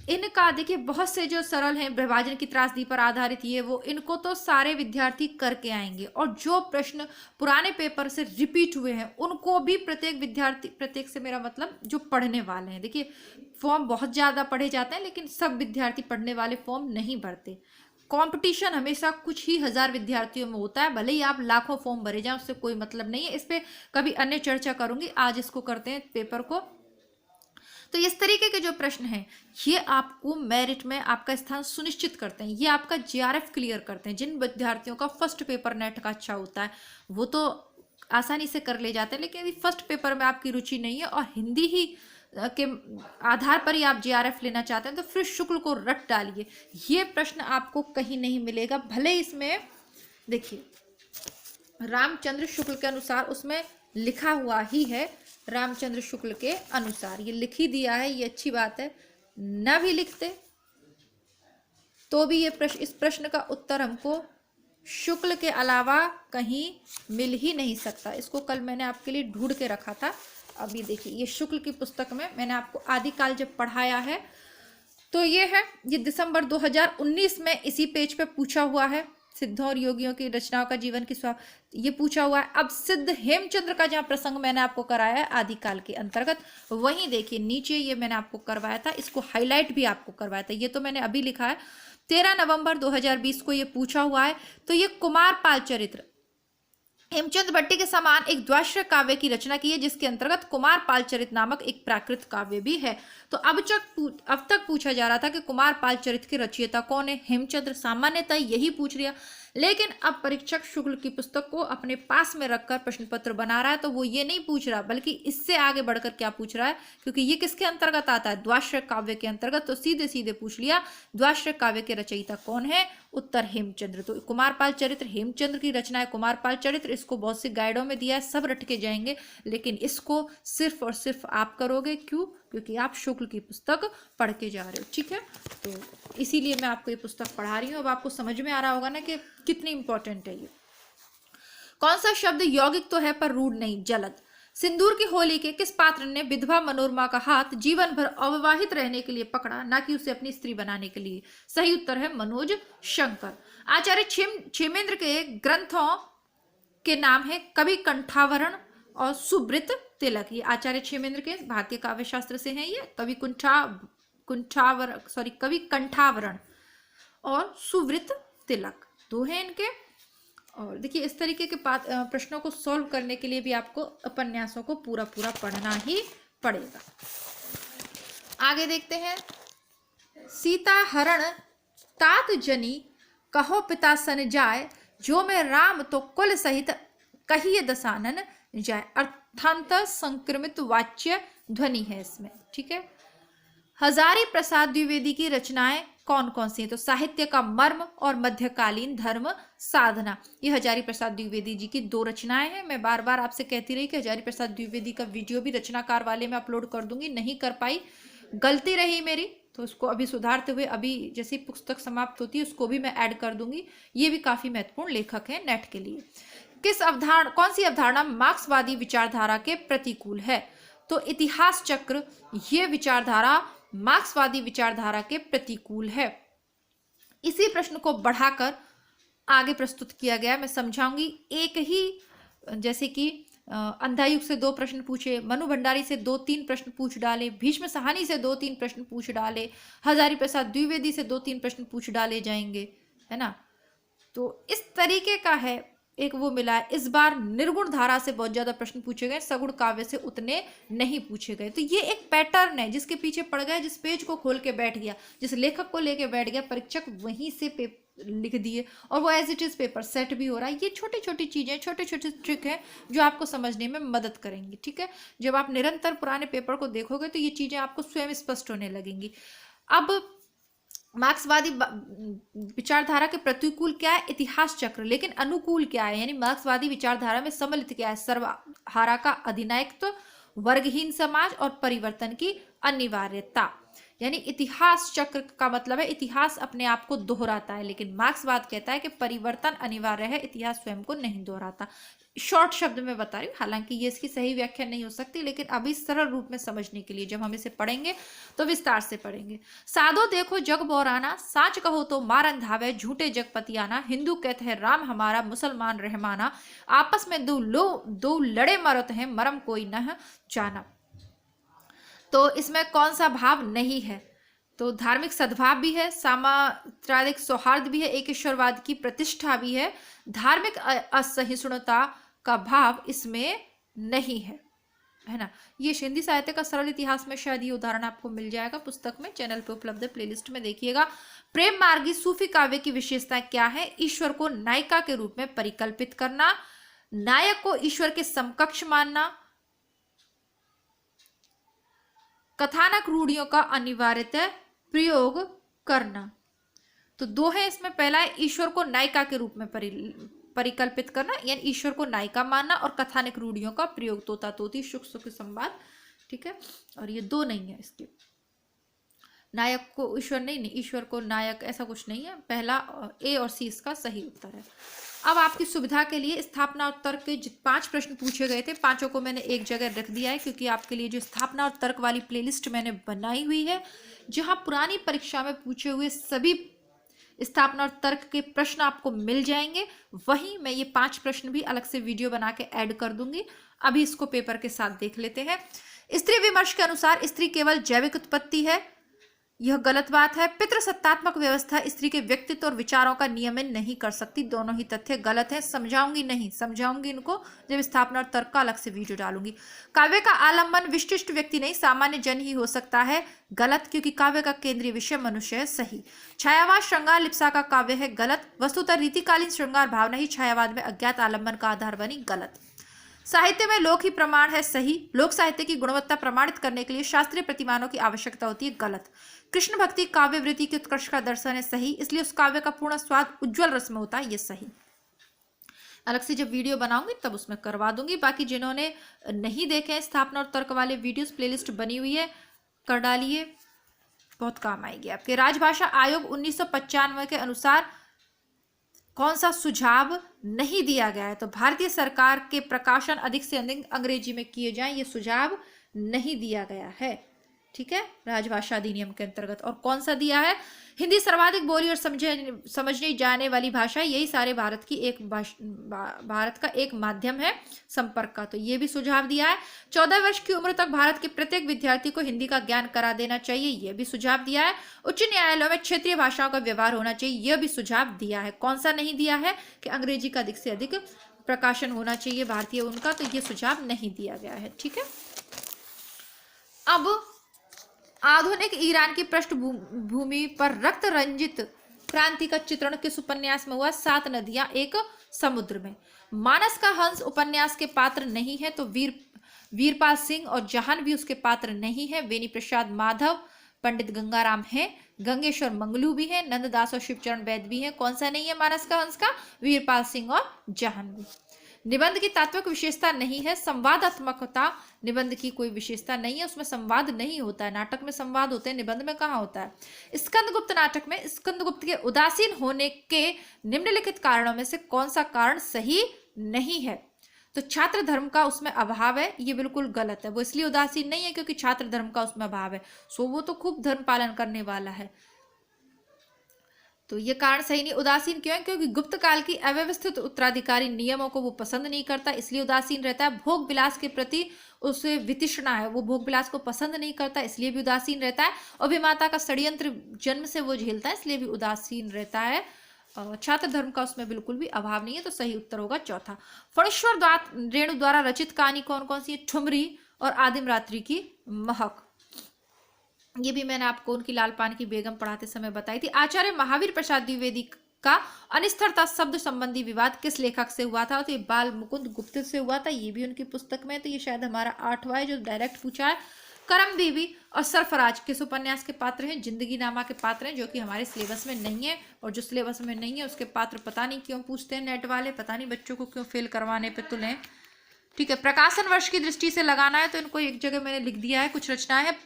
इनका देखिए बहुत से जो सरल हैं विभाजन की त्रासदी पर आधारित ये वो, इनको तो सारे विद्यार्थी करके आएंगे, और जो प्रश्न पुराने पेपर से रिपीट हुए हैं उनको भी प्रत्येक विद्यार्थी, प्रत्येक से मेरा मतलब जो पढ़ने वाले हैं, देखिए फॉर्म बहुत ज़्यादा पढ़े जाते हैं लेकिन सब विद्यार्थी पढ़ने वाले फॉर्म नहीं भरते। कंपटीशन हमेशा कुछ ही हजार विद्यार्थियों में होता है, भले ही आप लाखों फॉर्म भरे जाएं उससे कोई मतलब नहीं है। इस पे कभी अन्य चर्चा करूंगी, आज इसको करते हैं पेपर को। तो इस तरीके के जो प्रश्न हैं ये आपको मेरिट में आपका स्थान सुनिश्चित करते हैं, ये आपका जीआरएफ क्लियर करते हैं। जिन विद्यार्थियों का फर्स्ट पेपर नेट का अच्छा होता है वो तो आसानी से कर ले जाते हैं, लेकिन यदि फर्स्ट पेपर में आपकी रुचि नहीं है और हिंदी ही के आधार पर ही आप जीआरएफ लेना चाहते हैं तो फिर शुक्ल को रट डालिए। ये प्रश्न आपको कहीं नहीं मिलेगा, भले इसमें देखिए रामचंद्र शुक्ल के अनुसार उसमें लिखा हुआ ही है, रामचंद्र शुक्ल के अनुसार ये लिख ही दिया है, ये अच्छी बात है। न भी लिखते तो भी ये प्रश्न, इस प्रश्न का उत्तर हमको शुक्ल के अलावा कहीं मिल ही नहीं सकता। इसको कल मैंने आपके लिए ढूंढ के रखा था। अभी देखिए ये शुक्ल की पुस्तक में मैंने आपको आदिकाल जब पढ़ाया है तो ये है, ये दिसंबर 2019 में इसी पेज पे पूछा हुआ है। सिद्धों और योगियों की रचनाओं का जीवन की ये पूछा हुआ है। अब सिद्ध हेमचंद्र का जहाँ प्रसंग मैंने आपको कराया है आदिकाल के अंतर्गत, वहीं देखिए नीचे ये मैंने आपको करवाया था, इसको हाईलाइट भी आपको करवाया था। ये तो मैंने अभी लिखा है 13 नवंबर 2020 को ये पूछा हुआ है। तो ये कुमारपाल चरित्र हेमचंद भट्टी के समान एक द्वाश्रय काव्य की रचना की है, जिसके अंतर्गत कुमारपाल चरित नामक एक प्राकृत काव्य भी है। तो अब तक पूछा जा रहा था कि कुमारपाल चरित के रचयिता कौन है, हेमचंद्र, सामान्यतः यही पूछ लिया। लेकिन अब परीक्षक शुक्ल की पुस्तक को अपने पास में रखकर प्रश्न पत्र बना रहा है, तो वो ये नहीं पूछ रहा बल्कि इससे आगे बढ़कर क्या पूछ रहा है, क्योंकि ये किसके अंतर्गत आता है, द्वाश्रय काव्य के अंतर्गत। तो सीधे सीधे पूछ लिया द्वाश्रय काव्य के रचयिता कौन है, उत्तर हेमचंद्र। तो कुमारपाल चरित्र हेमचंद्र की रचना है, कुमारपाल चरित्र। इसको बहुत से गाइडों में दिया है, सब रट के जाएंगे, लेकिन इसको सिर्फ और सिर्फ आप करोगे। क्यों? क्योंकि आप शुक्ल की पुस्तक पढ़ के जा रहे हो, ठीक है। तो इसीलिए मैं आपको ये पुस्तक पढ़ा रही हूँ। अब आपको समझ में आ रहा होगा ना कि कितनी इंपॉर्टेंट है ये। कौन सा शब्द यौगिक तो है पर रूढ़ नहीं, जलद। सिंदूर की होली के किस पात्र ने विधवा मनोरमा का हाथ जीवन भर अविवाहित रहने के लिए पकड़ा, ना कि उसे अपनी स्त्री बनाने के लिए? सही उत्तर है मनोज शंकर। आचार्य क्षेमेंद्र के ग्रंथों के नाम है कवि कंठावरण और सुब्रत तिलक। ये आचार्य क्षेमेंद्र के भारतीय काव्य शास्त्र से हैं। ये कवि कवि कंठावरण और सुब्रत तिलक दो हैं इनके। और देखिए इस तरीके के प्रश्नों को सॉल्व करने के लिए भी आपको उपन्यासों को पूरा पूरा पढ़ना ही पड़ेगा। आगे देखते हैं। सीता हरण तात जनी कहो पिता सन जाय, जो में राम तो कुल सहित कहिए दसानन जाय। अर्थांतर संक्रमित वाच्य ध्वनि है इसमें, ठीक है। हजारी प्रसाद द्विवेदी की रचनाएं कौन कौन सी हैं? तो साहित्य का मर्म और मध्यकालीन धर्म साधना, ये हजारी प्रसाद द्विवेदी जी की दो रचनाएं हैं। मैं बार बार आपसे कहती रही कि हजारी प्रसाद द्विवेदी का वीडियो भी रचनाकार वाले में अपलोड कर दूंगी, नहीं कर पाई, गलती रही मेरी, तो उसको अभी सुधारते हुए अभी जैसे पुस्तक समाप्त होती है उसको भी मैं ऐड कर दूंगी। ये भी काफी महत्वपूर्ण लेखक है नेट के लिए। कौन सी अवधारणा मार्क्सवादी विचारधारा के प्रतिकूल है? तो इतिहास चक्र ये विचारधारा मार्क्सवादी विचारधारा के प्रतिकूल है। इसी प्रश्न को बढ़ाकर आगे प्रस्तुत किया गया, मैं समझाऊंगी। एक ही जैसे कि अंधायुग से 2 प्रश्न पूछे, मनु भंडारी से 2-3 प्रश्न पूछ डाले, भीष्म साहनी से 2-3 प्रश्न पूछ डाले, हजारी प्रसाद द्विवेदी से 2-3 प्रश्न पूछ डाले जाएंगे, है ना। तो इस तरीके का है एक वो मिला है। इस बार निर्गुण धारा से बहुत ज्यादा प्रश्न पूछे गए, सगुण काव्य से उतने नहीं पूछे गए। तो ये एक पैटर्न है जिसके पीछे पड़ गया, जिस पेज को खोल के बैठ गया, जिस लेखक को लेके बैठ गया, परीक्षक वहीं से लिख दिए और वो as it is paper set भी हो रहा है। ये छोटी छोटी चीजें, छोटे छोटे ट्रिक हैं जो आपको समझने में मदद करेंगी, ठीक है। जब आप निरंतर पुराने पेपर को देखोगे तो ये चीजें आपको स्वयं स्पष्ट होने लगेंगी। अब मार्क्सवादी विचारधारा के प्रतिकूल क्या है? इतिहास चक्र। लेकिन अनुकूल क्या है? यानी मार्क्सवादी विचारधारा में सम्मिलित क्या है? सर्वहारा का अधिनायकत्व, वर्गहीन समाज और परिवर्तन की अनिवार्यता। यानी इतिहास चक्र का मतलब है इतिहास अपने आप को दोहराता है, लेकिन मार्क्सवाद कहता है कि परिवर्तन अनिवार्य है, इतिहास स्वयं को नहीं दोहराता। शॉर्ट शब्द में बता रही हूँ, हालांकि ये इसकी सही व्याख्या नहीं हो सकती, लेकिन अभी सरल रूप में समझने के लिए जब हम इसे पढ़ेंगे तो विस्तार से पढ़ेंगे। साधो देखो जग बोराना, साच कहो तो मारन धावे, झूठे जग पतियाना, हिंदू कहते हैं राम हमारा, मुसलमान रहमाना, आपस में दो लड़े मरत हैं, मरम कोई न जाना। तो इसमें कौन सा भाव नहीं है? तो धार्मिक सद्भाव भी है, सामाजिक सौहार्द भी है, एक ईश्वरवाद की प्रतिष्ठा भी है, धार्मिक असहिष्णुता का भाव इसमें नहीं है ना। ये हिंदी साहित्य का सरल इतिहास में शायद ये उदाहरण आपको मिल जाएगा पुस्तक में, चैनल पे उपलब्ध प्लेलिस्ट में देखिएगा। प्रेम मार्गी सूफी काव्य की विशेषता क्या है? ईश्वर को नायिका के रूप में परिकल्पित करना, नायक को ईश्वर के समकक्ष मानना, कथानक रूढ़ियों का अनिवार्यतः प्रयोग करना। तो दो है इसमें, पहला है ईश्वर को नायिका के रूप में परिकल्पित करना, यानी ईश्वर को नायिका मानना, और कथानक रूढ़ियों का प्रयोग, तोता तोती, सुख सुख संवाद, ठीक है। और ये दो नहीं है इसके, नायक को ईश्वर नहीं, ईश्वर को नायक, ऐसा कुछ नहीं है। पहला ए और सी इसका सही उत्तर है। अब आपकी सुविधा के लिए स्थापना और तर्क के 5 प्रश्न पूछे गए थे, पांचों को मैंने एक जगह रख दिया है, क्योंकि आपके लिए जो स्थापना और तर्क वाली प्लेलिस्ट मैंने बनाई हुई है, जहां पुरानी परीक्षा में पूछे हुए सभी स्थापना और तर्क के प्रश्न आपको मिल जाएंगे, वहीं मैं ये 5 प्रश्न भी अलग से वीडियो बना के ऐड कर दूंगी। अभी इसको पेपर के साथ देख लेते हैं। स्त्री विमर्श के अनुसार स्त्री केवल जैविक उत्पत्ति है, यह गलत बात है। पितृसत्तात्मक व्यवस्था स्त्री के व्यक्तित्व और विचारों का नियमन नहीं कर सकती, दोनों ही तथ्य गलत है। समझाऊंगी इनको जब स्थापना और तर्क का अलग से वीडियो डालूंगी। काव्य का आलंबन विशिष्ट व्यक्ति नहीं, सामान्य जन ही हो सकता है, गलत, क्योंकि काव्य का केंद्रीय विषय मनुष्य है, सही। छायावाद श्रृंगार लिप्सा का काव्य है, गलत। वस्तुतः रीतिकालीन श्रृंगार भावना ही छायावाद में अज्ञात आलंबन का आधार बनी, गलत। साहित्य में लोक ही प्रमाण है, सही। लोक साहित्य की गुणवत्ता प्रमाणित करने के लिए शास्त्रीय प्रतिमानों की आवश्यकता होती है, गलत। कृष्ण भक्ति काव्य वृत्ति के उत्कर्ष का दर्शन है, सही, इसलिए उस काव्य का पूर्ण स्वाद उज्ज्वल रस में होता है, ये सही। अलग से जब वीडियो बनाऊंगी तब उसमें करवा दूंगी। बाकी जिन्होंने नहीं देखे हैं स्थापना और तर्क वाले वीडियोस, प्लेलिस्ट बनी हुई है, कर डालिए, बहुत काम आएगी आपके। राजभाषा आयोग 1995 के अनुसार कौन सा सुझाव नहीं दिया गया है? तो भारतीय सरकार के प्रकाशन अधिक से अधिक अंग्रेजी में किए जाएं, ये सुझाव नहीं दिया गया है, ठीक है, राजभाषा अधिनियम के अंतर्गत। और कौन सा दिया है? हिंदी सर्वाधिक बोली और समझने जाने वाली भाषा, यही सारे भारत का एक माध्यम है संपर्क का, तो ये भी सुझाव दिया है। 14 वर्ष की उम्र तक भारत के प्रत्येक विद्यार्थी को हिंदी का ज्ञान करा देना चाहिए, यह भी सुझाव दिया है। उच्च न्यायालयों में क्षेत्रीय भाषाओं का व्यवहार होना चाहिए, यह भी सुझाव दिया है। कौन सा नहीं दिया है? कि अंग्रेजी का अधिक से अधिक प्रकाशन होना चाहिए भारतीय उनका, तो ये सुझाव नहीं दिया गया है, ठीक है। अब आधुनिक ईरान की पृष्ठभूमि पर रक्त रंजित क्रांति का चित्रण किस उपन्यास में हुआ? 7 नदियां एक समुद्र में। मानस का हंस उपन्यास के पात्र नहीं है, तो वीरपाल सिंह और जहान भी उसके पात्र नहीं है। बेनी प्रसाद माधव, पंडित गंगाराम है, गंगेश्वर मंगलू भी है, नंददास और शिवचरण वैद्य भी है। कौन सा नहीं है मानस का हंस का? वीरपाल सिंह और जहान भी। निबंध की तात्विक विशेषता नहीं है, संवादात्मकता निबंध की कोई विशेषता नहीं है, उसमें संवाद नहीं होता है। नाटक में संवाद होते हैं, निबंध में कहाँ होता है? स्कंदगुप्त नाटक में स्कंदगुप्त के उदासीन होने के निम्नलिखित कारणों में से कौन सा कारण सही नहीं है? तो छात्र धर्म का उसमें अभाव है, ये बिल्कुल गलत है। वो इसलिए उदासीन नहीं है क्योंकि छात्र धर्म का उसमें अभाव है, सो वो तो खूब धर्म पालन करने वाला है, तो ये कारण सही नहीं। उदासीन क्यों है? क्योंकि गुप्त काल की अव्यवस्थित उत्तराधिकारी नियमों को वो पसंद नहीं करता, इसलिए उदासीन रहता है। भोग विलास के प्रति उसे वितृष्णा है, वो भोग विलास को पसंद नहीं करता, इसलिए भी उदासीन रहता है। अभिमाता का षड्यंत्र जन्म से वो झेलता है, इसलिए भी उदासीन रहता है। छात्र धर्म का उसमें बिल्कुल भी अभाव नहीं है, तो सही उत्तर होगा चौथा। फणेश्वर रेणु द्वारा रचित कहानी कौन कौन सी है? ठुमरी और आदिम रात्रि की महक, ये भी मैंने आपको उनकी लाल पान की बेगम पढ़ाते समय बताई थी। आचार्य महावीर प्रसाद द्विवेदी का अनिस्थिरता शब्द संबंधी विवाद किस लेखक से हुआ था? तो ये बाल मुकुंद गुप्त से हुआ था, ये भी उनकी पुस्तक में, तो ये शायद हमारा 8वां है जो डायरेक्ट पूछा है। करम बीवी और सरफराज किस उपन्यास के पात्र हैं? जिंदगी नामा के पात्र हैं, जो कि हमारे सिलेबस में नहीं है, और जो सिलेबस में नहीं है उसके पात्र पता नहीं क्यों पूछते हैं नेट वाले, पता नहीं बच्चों को क्यों फेल करवाने पे तुले, ठीक है। प्रकाशन वर्ष की दृष्टि से लगाना है, तो इनको एक जगह मैंने लिख दिया है, कुछ रचनाएं हैं।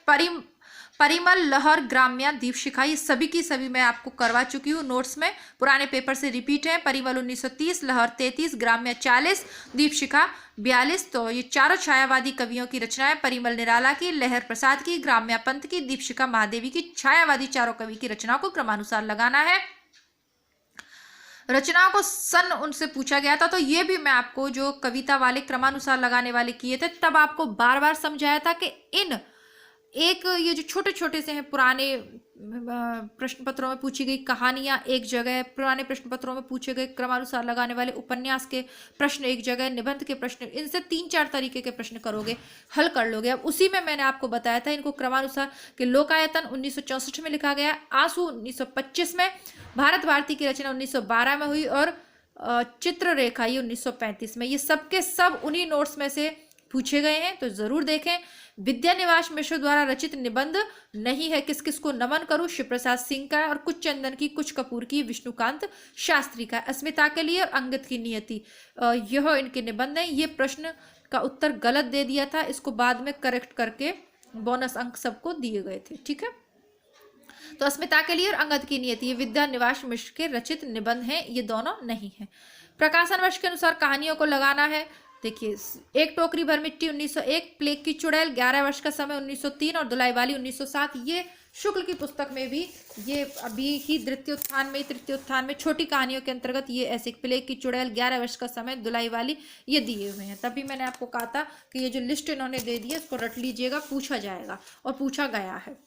परिमल, लहर, ग्राम्या, दीपशिखा, ये सभी की सभी मैं आपको करवा चुकी हूँ नोट्स में, पुराने पेपर से रिपीट है। परिमल 1930, लहर 33, ग्राम्या 40, दीपशिखा 42। तो ये चारों छायावादी कवियों की रचनाएं, परिमल निराला की, लहर प्रसाद की, ग्राम्या पंत की, दीपशिखा महादेवी की, छायावादी चारों कवि की रचनाओं को क्रमानुसार लगाना है। रचनाओं को सन उनसे पूछा गया था, तो ये भी मैं आपको जो कविता वाले क्रमानुसार लगाने वाले किए थे, तब आपको बार बार समझाया था कि इन एक ये जो छोटे छोटे से हैं पुराने प्रश्न पत्रों में पूछी गई कहानियां एक जगह, पुराने प्रश्न पत्रों में पूछे गए क्रमानुसार लगाने वाले उपन्यास के प्रश्न एक जगह, निबंध के प्रश्न, इनसे 3-4 तरीके के प्रश्न करोगे, हल कर लोगे। अब उसी में मैंने आपको बताया था इनको क्रमानुसार कि लोकायतन 1964 में लिखा गया, आंसू 1925 में, भारत भारती की रचना 1912 में हुई और चित्ररेखा ये 1935 में। ये सब के सब उन्हीं नोट्स में से पूछे गए हैं, तो जरूर देखें। विद्यानिवास मिश्र द्वारा रचित निबंध नहीं है किस किस को नमन करूं, शिव प्रसाद सिंह का, और कुछ चंदन की, कुछ कपूर की, विष्णुकांत शास्त्री का, अस्मिता के लिए और अंगद की नियति, यह इनके निबंध है। ये प्रश्न का उत्तर गलत दे दिया था, इसको बाद में करेक्ट करके बोनस अंक सबको दिए गए थे, ठीक है। तो अस्मिता के लिए और अंगद की नियति ये विद्यानिवास मिश्र के रचित निबंध हैं, ये दोनों नहीं है। प्रकाशन वर्ष के अनुसार कहानियों को लगाना है। देखिए, एक टोकरी भर मिट्टी 1901, प्लेग की चुड़ैल 11 वर्ष का समय 1903 और धुलाई वाली 1907। ये शुक्ल की पुस्तक में भी, ये अभी ही तृतीय उत्थान में छोटी कहानियों के अंतर्गत ये ऐसे प्लेग की चुड़ैल 11 वर्ष का समय धुलाई वाली ये दिए हुए हैं। तभी मैंने आपको कहा था कि ये जो लिस्ट इन्होंने दे दी है इसको रट लीजिएगा, पूछा जाएगा और पूछा गया है।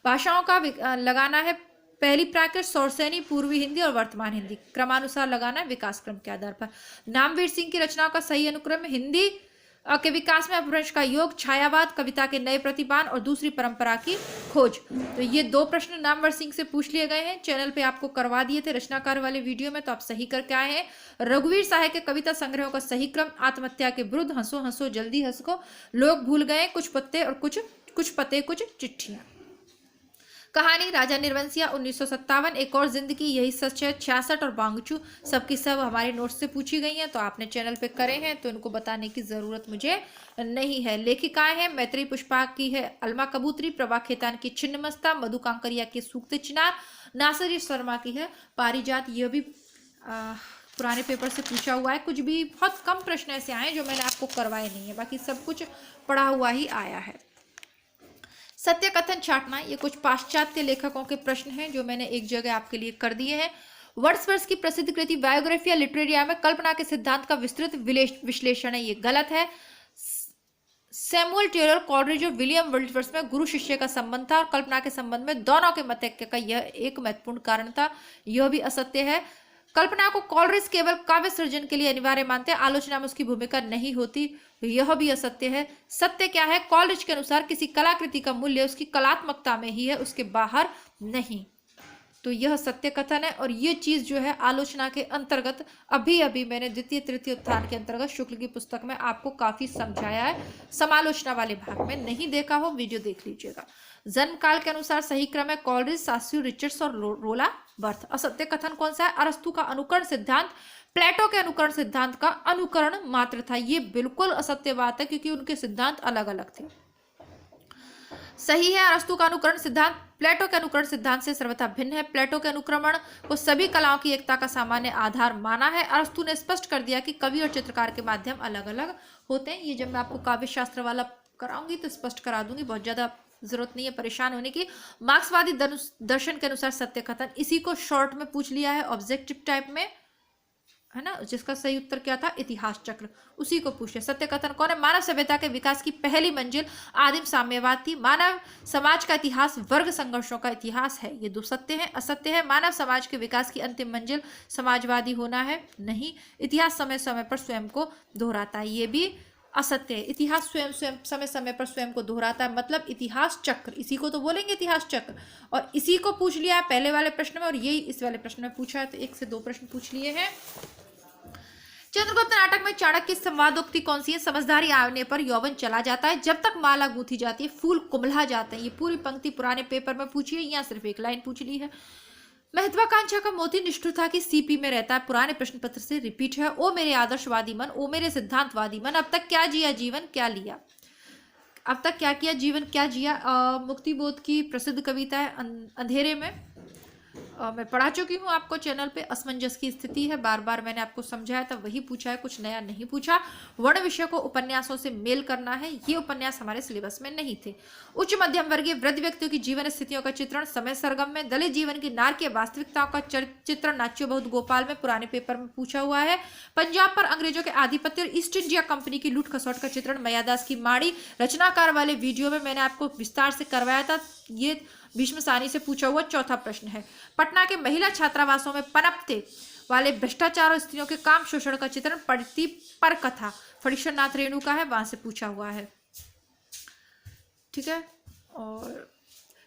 भाषाओं का लगाना है, पहली प्राकृत, सौरसैनी, पूर्वी हिंदी और वर्तमान हिंदी, क्रमानुसार लगाना है विकास क्रम के आधार पर। नामवीर सिंह की रचनाओं का सही अनुक्रम, हिंदी के विकास में अपभ्रंश का योग, छायावाद, कविता के नए प्रतिपान और दूसरी परंपरा की खोज। तो ये 2 प्रश्न नामवर सिंह से पूछ लिए गए हैं, चैनल पे आपको करवा दिए थे रचनाकार वाले वीडियो में, तो आप सही करके आए हैं। रघुवीर साहे के कविता संग्रहों का सही क्रम, आत्महत्या के विरुद्ध, हंसो हंसो जल्दी हंस को, लोग भूल गए, कुछ पत्ते और कुछ पते कुछ चिट्ठियां। कहानी राजा निर्वंशिया 1957, एक और जिंदगी, यही सच है 66 और बांगचू, सबकी सब हमारे नोट्स से पूछी गई हैं, तो आपने चैनल पे करे हैं तो इनको बताने की जरूरत मुझे नहीं है। लेखिकाएं हैं, मैत्री पुष्पा की है अलमा कबूतरी, प्रभा खेतान की छिन्नमस्ता, मधु कांकरिया की सूखते चिनार, नासिर शर्मा की है पारिजात। यह भी पुराने पेपर से पूछा हुआ है, कुछ भी बहुत कम प्रश्न ऐसे आए जो मैंने आपको करवाए नहीं है, बाकी सब कुछ पढ़ा हुआ ही आया है। सत्य कथन छाटना, ये कुछ पाश्चात्य लेखकों के प्रश्न हैं जो मैंने एक जगह आपके लिए कर दिए हैं। वर्ड्सवर्थ की प्रसिद्ध कृति बायोग्राफिया लिटरेरिया में कल्पना के सिद्धांत का विस्तृत विश्लेषण है, ये गलत है। सैमुअल टेलर कॉलरिज और विलियम वर्ड्सवर्थ में गुरु शिष्य का संबंध था और कल्पना के संबंध में दोनों के मत का यह एक महत्वपूर्ण कारण था, यह भी असत्य है। कल्पना को कॉलरिज केवल काव्य सृजन के लिए अनिवार्य मानते हैं, आलोचना में उसकी भूमिका नहीं होती, यह भी असत्य है। सत्य क्या है? कॉलरिज के अनुसार किसी कलाकृति का मूल्य उसकी कलात्मकता में ही है, उसके बाहर नहीं। तो यह सत्य कथन है और ये चीज जो है आलोचना के अंतर्गत अभी अभी मैंने द्वितीय तृतीय उत्थान के अंतर्गत शुक्ल की पुस्तक में आपको काफी समझाया है। समालोचना वाले भाग में नहीं देखा हो, वीडियो देख लीजिएगा। जन्म काल के अनुसार सही क्रम है कॉलरिज, सास्यू, रिचर्ड्स और रोला बर्थ। असत्य कथन कौन सा है? अरस्तु का अनुकरण सिद्धांत प्लेटो के अनुकरण सिद्धांत का अनुकरण मात्र था। ये बिल्कुल असत्य बात है क्योंकि उनके सिद्धांत अलग अलग थे। सही है, अरस्तु का अनुकरण सिद्धांत प्लेटो के अनुकरण सिद्धांत से सर्वथा भिन्न है। प्लेटो के अनुक्रमण को सभी कलाओं की एकता का सामान्य आधार माना है। अरस्तु ने स्पष्ट कर दिया कि कवि और चित्रकार के माध्यम अलग अलग होते हैं। ये जब मैं आपको काव्य शास्त्र वाला कराऊंगी तो स्पष्ट करा दूंगी, बहुत ज्यादा जरूरत नहीं है परेशान होने की। मार्क्सवादी दर्शन के अनुसार सत्य कथन, इसी को शॉर्ट में पूछ लिया है ऑब्जेक्टिव टाइप में, है ना, जिसका सही उत्तर क्या था? इतिहास चक्र, उसी को पूछे। सत्य कथन कौन है? मानव सभ्यता के विकास की पहली मंजिल आदिम साम्यवाद थी। मानव समाज का इतिहास वर्ग संघर्षों का इतिहास है, ये 2 सत्य है। असत्य है, मानव समाज के विकास की अंतिम मंजिल समाजवादी होना है, नहीं। इतिहास समय समय पर स्वयं को दोहराता है, ये भी असत्य है। इतिहास स्वयं समय समय पर स्वयं को दोहराता है, मतलब इतिहास चक्र, इसी को तो बोलेंगे इतिहास चक्र। और इसी को पूछ लिया पहले वाले प्रश्न में और यही इस वाले प्रश्न में पूछा है, तो 1 से 2 प्रश्न पूछ लिए हैं। चंद्रगुप्त नाटक में चाणक्य की संवादोक्ति कौन सी है? समझदारी आने पर यौवन चला जाता है, जब तक माला गूंथी जाती है फूल कुम्भला जाते हैं। ये पूरी पंक्ति पुराने पेपर में पूछी है, यहाँ सिर्फ 1 लाइन पूछ ली है। महत्वाकांक्षा का मोती निष्ठुरता की सीपी में रहता है, पुराने प्रश्न पत्र से रिपीट है। ओ मेरे आदर्शवादी मन, ओ मेरे सिद्धांतवादी मन, अब तक क्या जिया जीवन क्या लिया। अब तक क्या किया, जीवन क्या जिया, मुक्ति बोध की प्रसिद्ध कविता है अंधेरे में। मैं पढ़ा चुकी हूँ आपको चैनल पे। असमंजस की स्थिति है, बार बार मैंने आपको समझाया था, वही पूछा है, कुछ नया नहीं पूछा। वर्ण विषय को उपन्यासों से मेल करना है, ये उपन्यास हमारे सिलेबस में नहीं थे। उच्च मध्यम वर्गीय वृद्ध व्यक्तियों की जीवन स्थितियों का चित्रण समय सरगम में। दलित जीवन की नारकीय वास्तविकताओं का चित्रण नाच्यो बहुत गोपाल में पुराने पेपर में पूछा हुआ है। पंजाब पर अंग्रेजों के आधिपत्य और ईस्ट इंडिया कंपनी की लूट खसोट का चित्रण मयादास की माड़ी रचनाकार वाले वीडियो में मैंने आपको विस्तार से करवाया था। ये भीष्म सानी से पूछा हुआ चौथा प्रश्न है। पटना के महिला छात्रावासों में पनपते वाले भ्रष्टाचार और स्त्रियों के काम शोषण का चित्रण पढ़ती पर कथा फणीश्वर नाथ रेणु का है, वहां से पूछा हुआ है। ठीक है, और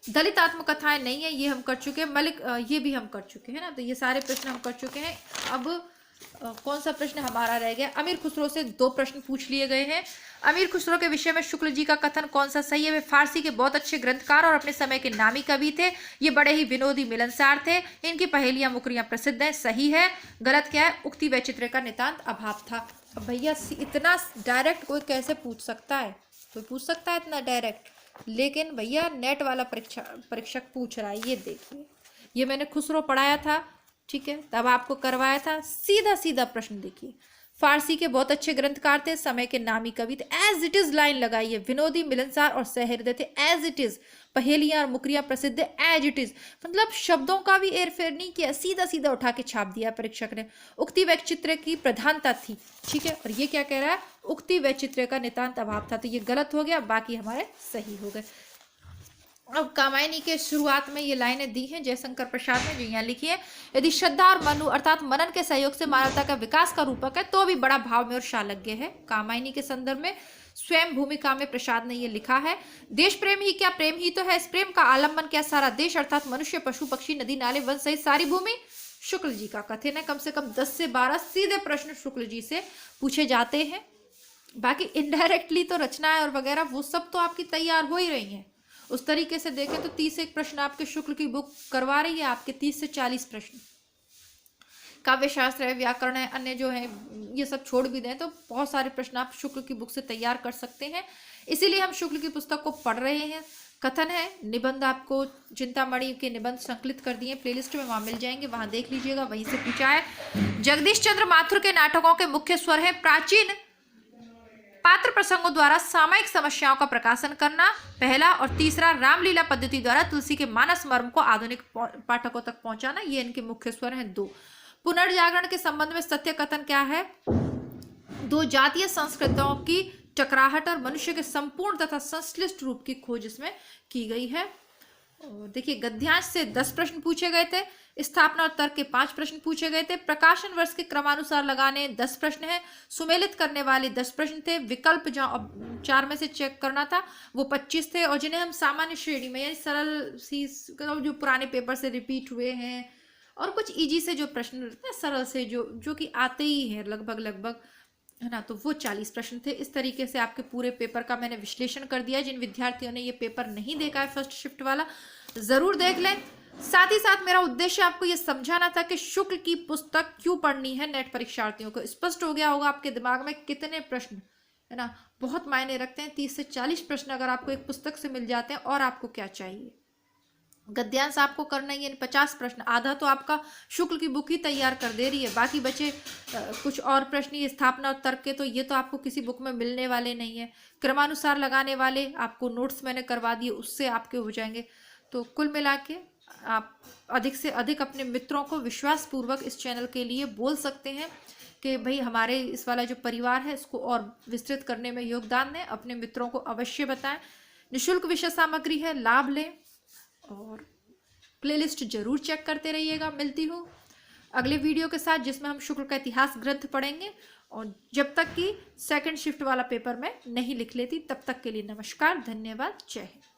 दलित आत्मकथाएं नहीं है, ये हम कर चुके हैं। मलिक ये भी हम कर चुके हैं ना, तो ये सारे प्रश्न हम कर चुके हैं। अब कौन सा प्रश्न हमारा रह गया? अमीर खुसरो से 2 प्रश्न पूछ लिए गए हैं। अमीर खुसरो के विषय में शुक्ल जी का कथन कौन सा सही है? वे फारसी के बहुत अच्छे ग्रंथकार और अपने समय के नामी कवि थे। ये बड़े ही विनोदी मिलनसार थे। इनकी पहेलियां मुकरियां प्रसिद्ध हैं। सही है। गलत क्या है? उक्ति वैचित्र्य का नितांत अभाव था। अब भैया इतना डायरेक्ट कोई कैसे पूछ सकता है? कोई पूछ सकता है इतना डायरेक्ट? लेकिन भैया नेट वाला परीक्षक पूछ रहा है। ये देखिए, ये मैंने खुसरो पढ़ाया था, ठीक है, तब आपको करवाया था। सीधा सीधा प्रश्न देखिए। फारसी के बहुत अच्छे ग्रंथकार थे, समय के नामी कवि थे। एज इट इज लाइन लगाइए। विनोदी मिलनसार और सहृदय थे। As it is. पहेलियां और मुकरियां प्रसिद्ध है। एज इट इज मतलब शब्दों का भी हेरफेर नहीं किया, सीधा सीधा उठा के छाप दिया परीक्षक ने। उक्ति वैचित्र्य की प्रधानता थी, ठीक है, और ये क्या कह रहा है? उक्ति वैचित्र्य का नितांत अभाव था। तो ये गलत हो गया, बाकी हमारे सही हो गए। अब कामायनी के शुरुआत में ये लाइनें दी हैं जयशंकर प्रसाद ने, जो यहाँ लिखी है। यदि श्रद्धा और मनु अर्थात मनन के सहयोग से मानवता का विकास का रूपक है तो भी बड़ा भाव में और शालज्ञ है। कामायनी के संदर्भ में स्वयं भूमिका में प्रसाद ने ये लिखा है। देश प्रेम ही क्या, प्रेम ही तो है। इस प्रेम का आलम्बन क्या? सारा देश अर्थात मनुष्य, पशु पक्षी, नदी नाले, वन सहित सारी भूमि। शुक्ल जी का कथन है। कम से कम 10 से 12 सीधे प्रश्न शुक्ल जी से पूछे जाते हैं। बाकी इनडायरेक्टली तो रचनाएं और वगैरह वो सब तो आपकी तैयार हो ही रही हैं। उस तरीके से देखें तो 31 प्रश्न आपके शुक्ल की बुक करवा रही है, आपके 30 से 40 प्रश्न। काव्य शास्त्र है, व्याकरण है, अन्य जो है ये सब छोड़ भी दें तो बहुत सारे प्रश्न आप शुक्ल की बुक से तैयार कर सकते हैं। इसीलिए हम शुक्ल की पुस्तक को पढ़ रहे हैं। कथन है, निबंध आपको चिंतामणि के निबंध संकलित कर दिए, प्लेलिस्ट में वहां मिल जाएंगे, वहां देख लीजिएगा, वहीं से पूछा है। जगदीश चंद्र माथुर के नाटकों के मुख्य स्वर है प्राचीन पात्र प्रसंगों द्वारा सामायिक समस्याओं का प्रकाशन करना, पहला, और तीसरा रामलीला पद्धति द्वारा तुलसी के मानस मर्म को आधुनिक पाठकों तक पहुंचाना। ये इनके मुख्य स्वर हैं। 2, पुनर्जागरण के संबंध में सत्य कथन क्या है? 2 जातीय संस्कृतियों की टकराहट और मनुष्य के संपूर्ण तथा संश्लिष्ट रूप की खोज इसमें की गई है। देखिए, गद्यांश से 10 प्रश्न पूछे गए थे। स्थापना और तर्क के 5 प्रश्न पूछे गए थे। प्रकाशन वर्ष के क्रमानुसार लगाने 10 प्रश्न हैं। सुमेलित करने वाले 10 प्रश्न थे। विकल्प जहाँ 4 में से चेक करना था वो 25 थे, और जिन्हें हम सामान्य श्रेणी में यानी सरल सी जो पुराने पेपर से रिपीट हुए हैं, और कुछ इजी से जो प्रश्न रहते हैं सरल से जो कि आते ही हैं लगभग, है ना, तो वो 40 प्रश्न थे। इस तरीके से आपके पूरे पेपर का मैंने विश्लेषण कर दिया। जिन विद्यार्थियों ने ये पेपर नहीं देखा है फर्स्ट शिफ्ट वाला, जरूर देख लें। साथ ही साथ मेरा उद्देश्य आपको ये समझाना था कि शुक्ल की पुस्तक क्यों पढ़नी है। नेट परीक्षार्थियों को स्पष्ट हो गया होगा आपके दिमाग में कितने प्रश्न, है ना, बहुत मायने रखते हैं। 30 से 40 प्रश्न अगर आपको एक पुस्तक से मिल जाते हैं, और आपको क्या चाहिए? गद्यांश आपको करना ही है 50 प्रश्न, आधा तो आपका शुक्ल की बुक ही तैयार कर दे रही है। बाकी बचे कुछ और प्रश्न, ये स्थापना और तर्क के, तो ये तो आपको किसी बुक में मिलने वाले नहीं है। क्रमानुसार लगाने वाले आपको नोट्स मैंने करवा दिए, उससे आपके हो जाएंगे। तो कुल मिला के आप अधिक से अधिक अपने मित्रों को विश्वासपूर्वक इस चैनल के लिए बोल सकते हैं कि भाई हमारे इस वाला जो परिवार है इसको और विस्तृत करने में योगदान दें। अपने मित्रों को अवश्य बताएं। निःशुल्क विषय सामग्री है, लाभ लें, और प्लेलिस्ट जरूर चेक करते रहिएगा। मिलती हूँ अगले वीडियो के साथ, जिसमें हम शुक्ल का इतिहास ग्रंथ पढ़ेंगे, और जब तक कि सेकंड शिफ्ट वाला पेपर में नहीं लिख लेती तब तक के लिए नमस्कार, धन्यवाद, जय हिंद।